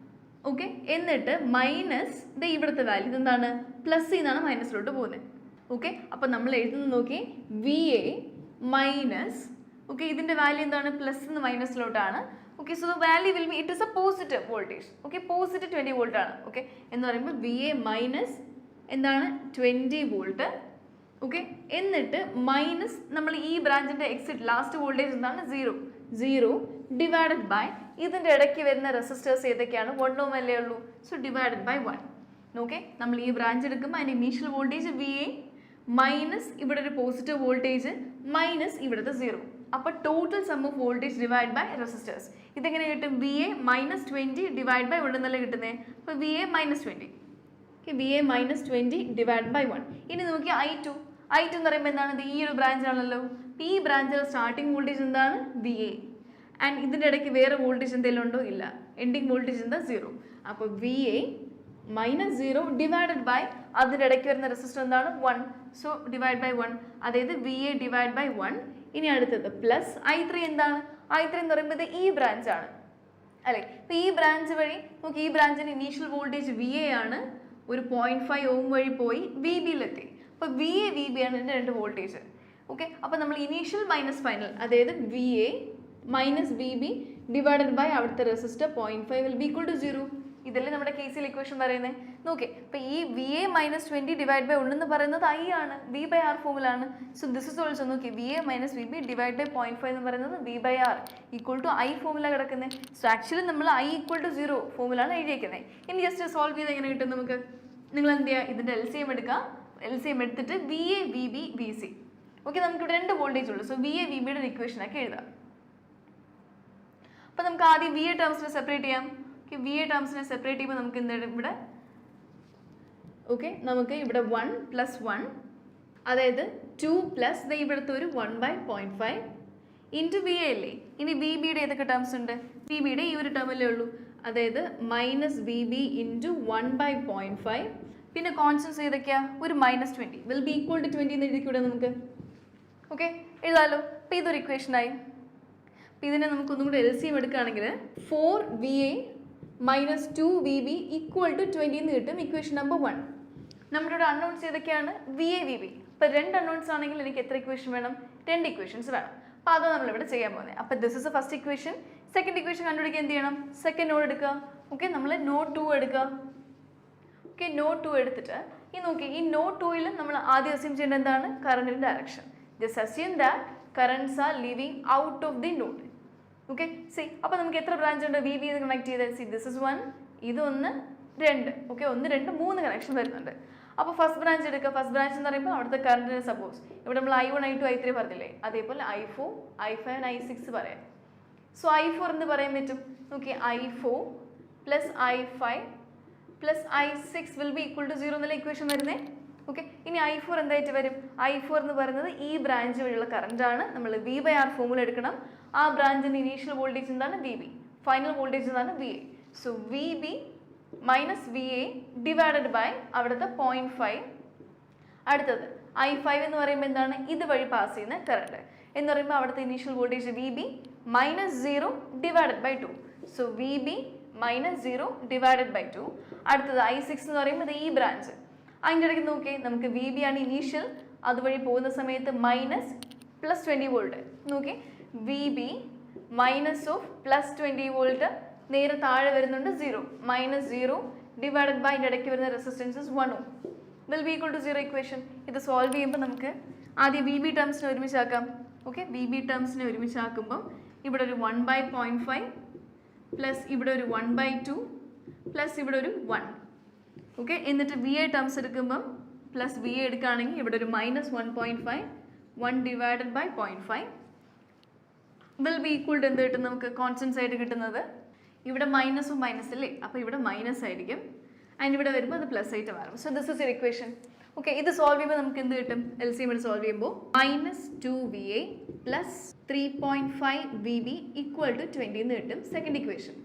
Okay, എന്നിട്ട് മൈനസ് ഇവിടുത്തെ വാല്യൂ ഇതെന്താണ്? പ്ലസ് എന്നാണ് മൈനസിലോട്ട് പോകുന്നത്. ഓക്കെ, അപ്പോൾ നമ്മൾ എഴുതുന്നത് നോക്കി VA മൈനസ്, ഓക്കെ ഇതിൻ്റെ വാല്യൂ എന്താണ്? പ്ലസ് നിന്ന് മൈനസിലോട്ടാണ്. Okay, so the value will be, it is a positive voltage. Okay, positive 20 volt ആണ്. ഓക്കെ, എന്ന് പറയുമ്പോൾ VA മൈനസ് എന്താണ്? 20 വോൾട്ട്. ഓക്കെ, എന്നിട്ട് മൈനസ് നമ്മൾ ഈ ബ്രാഞ്ചിൻ്റെ എക്സിറ്റ് ലാസ്റ്റ് വോൾട്ടേജ് എന്താണ്? 0 ഡിവൈഡഡ് ബൈ ഇതിൻ്റെ ഇടയ്ക്ക് വരുന്ന റെസിസ്റ്റേഴ്സ് ഏതൊക്കെയാണ്? 1 ohm അല്ലേ ഉള്ളൂ. So divided by 1. ഓക്കെ, നമ്മൾ ഈ ബ്രാഞ്ച് എടുക്കുമ്പോൾ അതിൻ്റെ ഇനീഷ്യൽ വോൾട്ടേജ് VA മൈനസ് ഇവിടെ ഒരു പോസിറ്റീവ് വോൾട്ടേജ് മൈനസ് ഇവിടുത്തെ 0. അപ്പോൾ total sum of voltage divide by resistors ഇതെങ്ങനെ കിട്ടും? VA മൈനസ് 20 ഡിവൈഡ് ബൈ 1 എന്നല്ലേ കിട്ടുന്നത്. അപ്പോൾ VA minus 20. Okay, VA minus 20 divide by 1. ഇനി നോക്കിയാൽ I2 എന്ന് പറയുമ്പോൾ എന്താണ്? ഈ ഒരു ബ്രാഞ്ച് ആണല്ലോ. ഈ ബ്രാഞ്ചിൽ സ്റ്റാർട്ടിംഗ് വോൾട്ടേജ് എന്താണ്? VA. ആൻഡ് ഇതിൻ്റെ ഇടയ്ക്ക് വേറെ വോൾട്ടേജ് എന്തെങ്കിലും ഉണ്ടോ? ഇല്ല. എൻഡിങ് വോൾട്ടേജ് എന്താ? 0. അപ്പോൾ VA മൈനസ് 0 ഡിവൈഡഡ് ബൈ അതിൻ്റെ ഇടയ്ക്ക് വരുന്ന റെസിസ്റ്റർ എന്താണ്? 1. സോ ഡിവൈഡ് ബൈ 1, അതായത് VA ഡിവൈഡ് ബൈ 1. ഇനി അടുത്തത് പ്ലസ് I3 എന്താണ്? I3 എന്ന് പറയുമ്പോൾ ഇത് ഈ ബ്രാഞ്ച് ആണ് അല്ലേ. അപ്പോൾ ഈ ബ്രാഞ്ച് വഴി നമുക്ക് ഈ ബ്രാഞ്ചിൻ്റെ ഇനീഷ്യൽ വോൾട്ടേജ് VA ആണ്, ഒരു 0.5 ohm വഴി പോയി VBയിലെത്തി. അപ്പോൾ VB ആണ് ഇതിൻ്റെ രണ്ട് വോൾട്ടേജ്. ഓക്കെ, അപ്പോൾ നമ്മൾ ഇനീഷ്യൽ മൈനസ് ഫൈനൽ, അതായത് VA minus VB divided by അവിടുത്തെ resistor 0.5 will be equal to 0. ഇതല്ലേ നമ്മുടെ KCL ഇക്വേഷൻ പറയുന്നത്. നോക്കേ, അപ്പോൾ ഈ VA മൈനസ് 20 ഡിവൈഡ് ബൈ 1 എന്ന് പറയുന്നത് I ആണ്, V/R ഫോമിലാണ്. സോ ദിസ് ഇസ് ഓൾസോ നോക്കി VA minus VB divide by 0.5 എന്ന് പറയുന്നത് V/R ഈക്വൽ ടു I ഫോമിലാണ് കിടക്കുന്നത്. സോ ആക്ച്വലി നമ്മൾ I ഈക്വൽ ടു 0 ഫോമിലാണ് എഴുതിയിരിക്കുന്നത്. ഇനി ജസ്റ്റ് സോൾവ് ചെയ്ത് എങ്ങനെ കിട്ടും നമുക്ക്? നിങ്ങൾ എന്ത് ചെയ്യുക? ഇതിൻ്റെ LCM എടുക്കുക. LCM എടുത്തിട്ട് VA VB VC. ഓക്കെ, നമുക്കിവിടെ 2 വോൾട്ടേജ് ഉള്ളൂ. സോ VA VBയുടെ ഇക്വേഷനൊക്കെ എഴുതാം. അപ്പോൾ നമുക്ക് ആദ്യം VA ടേംസിനെ സെപ്പറേറ്റ് ചെയ്യാം. ഓക്കെ, VA ടേംസിനെ സെപ്പറേറ്റ് ചെയ്യുമ്പോൾ നമുക്ക് എന്താണ് ഇവിടെ? ഓക്കെ, നമുക്ക് ഇവിടെ 1 പ്ലസ് 1, അതായത് 2 പ്ലസ് ഇവിടുത്തെ ഒരു 1/0.5 ഇൻറ്റു VA അല്ലേ. ഇനി VBയുടെ ഏതൊക്കെ ടേംസ് ഉണ്ട്? VBയുടെ ഈ ഒരു ടേമല്ലേ ഉള്ളൂ, അതായത് മൈനസ് VB ഇൻറ്റു 1/0.5. പിന്നെ കോൺസ്റ്റൻസ് ഏതൊക്കെയാണ്? ഒരു -20 വിൽ ബി ഈക്വൽ ടു 20 എന്ന് എഴുതിക്കൂടെ നമുക്ക്? ഓക്കെ, എഴുതാമല്ലോ. അപ്പോൾ ഇതൊരു ഇക്വേഷനായി. അപ്പോൾ ഇതിനെ നമുക്കൊന്നും കൂടെ LCM എടുക്കുകയാണെങ്കിൽ 4VA minus 2VB equal to 20 എന്ന് കിട്ടും. Equation number 1. നമ്മുടെ ഇവിടെ അൺനോൺസ് ഏതൊക്കെയാണ്? VA VB. അപ്പോൾ 2 അൺനോൺസ് ആണെങ്കിൽ എനിക്ക് എത്ര ഇക്വേഷൻ വേണം? 2 ഇക്വേഷൻസ് വേണം. അപ്പോൾ അത് നമ്മളിവിടെ ചെയ്യാൻ പോകുന്നത്. അപ്പോൾ this is A first equation. Second equation കണ്ടുപിടിക്കാൻ എന്ത് ചെയ്യണം? സെക്കൻഡ് നോഡ് എടുക്കുക. ഓക്കെ, നമ്മൾ നോഡ് 2 എടുക്കുക. ഓക്കെ, നോഡ് 2 എടുത്തിട്ട് ഈ നോക്കി, ഈ നോഡ് 2ൽ നമ്മൾ ആദ്യം അസ്യൂം ചെയ്യേണ്ടത് എന്താണ്? കറണ്ടിൻ്റെ direction. Just assume that currents are leaving out of the node. Okay, see അപ്പോൾ നമുക്ക് എത്ര ബ്രാഞ്ച് ഉണ്ട്? VB കണക്ട് ചെയ്ത് സി ദിസ് ഇസ് 1, ഇത് 1, 2. ഓക്കെ, 1, 2, 3 കണക്ഷൻ വരുന്നുണ്ട്. അപ്പോൾ ഫസ്റ്റ് ബ്രാഞ്ച് എടുക്കുക. ഫസ്റ്റ് ബ്രാഞ്ച് എന്ന് പറയുമ്പോൾ അവിടുത്തെ കറണ്ടിന് സപ്പോസ് ഇവിടെ നമ്മൾ I1 I2 I3 പറഞ്ഞില്ലേ, അതേപോലെ I4 I5 and I6 പറയാം. സോ I4 എന്ന് പറയാൻ പറ്റും. Okay, I4 plus I5 plus I6 will be equal to 0 എന്നുള്ള ഇക്വേഷൻ വരുന്നത്. ഓക്കെ, ഇനി I4 എന്തായിട്ട് വരും? I4 എന്ന് പറയുന്നത് ഈ ബ്രാഞ്ച് വഴിയുള്ള കറണ്ടാണ്. നമ്മൾ V/R ഫോർമുല എടുക്കണം. ആ ബ്രാഞ്ചിൻ്റെ ഇനീഷ്യൽ വോൾട്ടേജ് എന്താണ്? VB. ഫൈനൽ വോൾട്ടേജ് എന്താണ്? VA. So VB minus VA divided by അവിടുത്തെ 0.5. അടുത്തത് I5 എന്ന് പറയുമ്പോൾ എന്താണ്? ഇതുവഴി പാസ് ചെയ്യുന്ന കറണ്ട് എന്ന് പറയുമ്പോൾ അവിടുത്തെ initial voltage VB minus 0 divided by 2. So VB minus 0 divided by 2. അടുത്തത് I6 എന്ന് പറയുമ്പോൾ ഈ ബ്രാഞ്ച്. അതിൻ്റെ ഇടയ്ക്ക് നോക്കിയേ, നമുക്ക് VB ആണ് ഇനീഷ്യൽ, അതുവഴി പോകുന്ന സമയത്ത് മൈനസ് പ്ലസ് 20 വോൾട്ട്. നോക്കിയേ, VB minus of plus 20 volt നേരെ താഴെ വരുന്നുണ്ട് 0. മൈനസ് 0 ഡിവൈഡഡ് ബൈ അതിൻ്റെ ഇടയ്ക്ക് വരുന്ന resistances 1 ohm will be equal to 0 equation. ഇത് സോൾവ് ചെയ്യുമ്പോൾ നമുക്ക് ആദ്യം VB ടേംസിനെ ഒരുമിച്ചാക്കാം. ഓക്കെ, VB ടേംസിനെ ഒരുമിച്ചാക്കുമ്പം ഇവിടെ ഒരു 1/0.5 പ്ലസ് ഇവിടെ ഒരു 1/2 പ്ലസ് ഇവിടെ ഒരു 1. ഓക്കെ, എന്നിട്ട് VA ടേംസ് എടുക്കുമ്പം പ്ലസ് VA എടുക്കുകയാണെങ്കിൽ ഇവിടെ ഒരു minus 1.5 1 divided by 0.5 will be equal to എന്ത് കിട്ടും? നമുക്ക് കോൺസ്റ്റൻസ് ആയിട്ട് കിട്ടുന്നത് ഇവിടെ മൈനസും മൈനസ് അല്ലേ, അപ്പോൾ ഇവിടെ മൈനസ് ആയിരിക്കും. ആൻഡ് ഇവിടെ വരുമ്പോൾ അത് പ്ലസ് ആയിട്ട് മാറും. So this is your equation. Okay, ഇത് സോൾവ് ചെയ്യുമ്പോൾ നമുക്ക് എന്ത് കിട്ടും? LCM സോൾവ് ചെയ്യുമ്പോൾ minus 2VA plus 3.5 VB equal to 20 എന്ന് കിട്ടും. സെക്കൻഡ് ഇക്വേഷൻ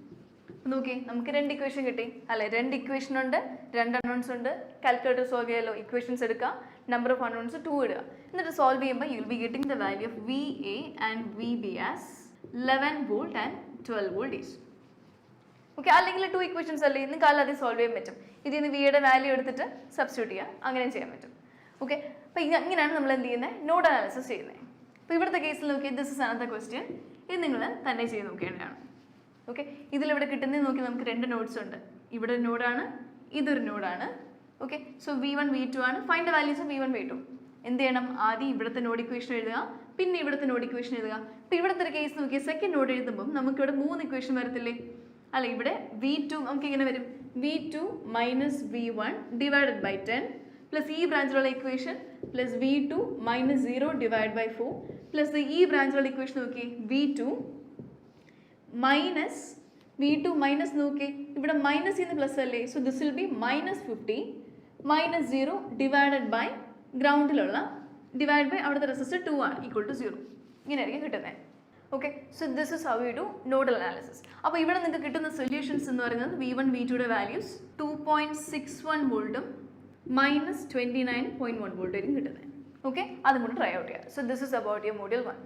നോക്കി, നമുക്ക് 2 ഇക്വേഷൻ കിട്ടി അല്ലെ? 2 ഇക്വേഷൻ ഉണ്ട്, 2 അൺനോൺസ് ഉണ്ട്. കാൽക്കുലേറ്റർ സോൾവ് ചെയ്യാലോ? ഇക്വേഷൻസ് എടുക്കുക, നമ്പർ ഓഫ് അൺനോൺസ് 2 ഇടുക, എന്നിട്ട് സോൾവ് ചെയ്യുമ്പോൾ you will be getting the value of VA and VB as 11 volt and 12 volt each. Okay, അല്ലെങ്കിൽ 2 ഇക്വേഷൻസ് അല്ലേ, നിങ്ങൾക്ക് അല്ലാതെ സോൾവ് ചെയ്യാൻ പറ്റും. ഇതിൽ നിന്ന് വിയുടെ വാല്യൂ എടുത്തിട്ട് സബ്സ്റ്റിറ്റ്യൂട്ട് ചെയ്യുക, അങ്ങനെ ചെയ്യാൻ പറ്റും. ഓക്കെ, അപ്പോൾ ഇങ്ങനെയാണ് നമ്മൾ എന്ത് ചെയ്യുന്നത്? നോഡ് അനാലിസിസ് ചെയ്യുന്നത്. അപ്പോൾ ഇവിടുത്തെ കേസിൽ നോക്കി, ദിസ് ഇസ് അനദർ ക്വസ്റ്റ്യൻ. ഇത് നിങ്ങൾ തന്നെ ചെയ്ത് നോക്കേണ്ടതാണ്. ഓക്കെ, ഇതിലിവിടെ കിട്ടുന്നത് നോക്കി, നമുക്ക് 2 നോഡ്സ് ഉണ്ട്. ഇവിടെ ഒരു നോഡാണ്, ഇതൊരു നോഡാണ്. ഓക്കെ, സോ V1 V2 ആണ്. Find the values of V1 V2. എന്ത് ചെയ്യണം? ആദ്യം ഇവിടുത്തെ നോഡ് ഇക്വേഷൻ എഴുതുക, പിന്നെ ഇവിടുത്തെ നോഡ് ഇക്വേഷൻ എഴുതുക. അപ്പോൾ ഇവിടുത്തെ ഒരു കേസ് നോക്കിയാൽ സെക്കൻഡ് നോഡ് എഴുതുമ്പോൾ നമുക്കിവിടെ 3 ഇക്വേഷൻ വരത്തില്ലേ? അല്ല, ഇവിടെ V2 നമുക്ക് ഇങ്ങനെ വരും, V2 minus V1 divided by 10 plus ഈ ബ്രാഞ്ചിലുള്ള equation plus V2 minus 0 divide by 4 plus ഈ ബ്രാഞ്ചിലുള്ള ഇക്വേഷൻ നോക്കി V2 മൈനസ് നോക്കി, ഇവിടെ മൈനസ് ചെയ്യുന്ന പ്ലസ് അല്ലേ? So this will be minus 50 minus 0 divided by ഗ്രൗണ്ടിലുള്ള ഡിവൈഡ് ബൈ അവിടുത്തെ റെസിസ്റ്റർ 2 ആണ് ഈക്വൽ ടു 0. ഇങ്ങനെയായിരിക്കും കിട്ടുന്നത്. Okay, so this is how we do nodal analysis. അപ്പോൾ ഇവിടെ നിങ്ങൾക്ക് കിട്ടുന്ന സൊല്യൂഷൻസ് എന്ന് പറയുന്നത് V1 V2യുടെ വാല്യൂസ് 2.61 വോൾട്ടും മൈനസ് 29.1 വോൾട്ട് ആയിരിക്കും കിട്ടുന്നത്. ഓക്കെ, അതും കൂടി ട്രൈ ഔട്ട് ചെയ്യുക. So this is about your module 1.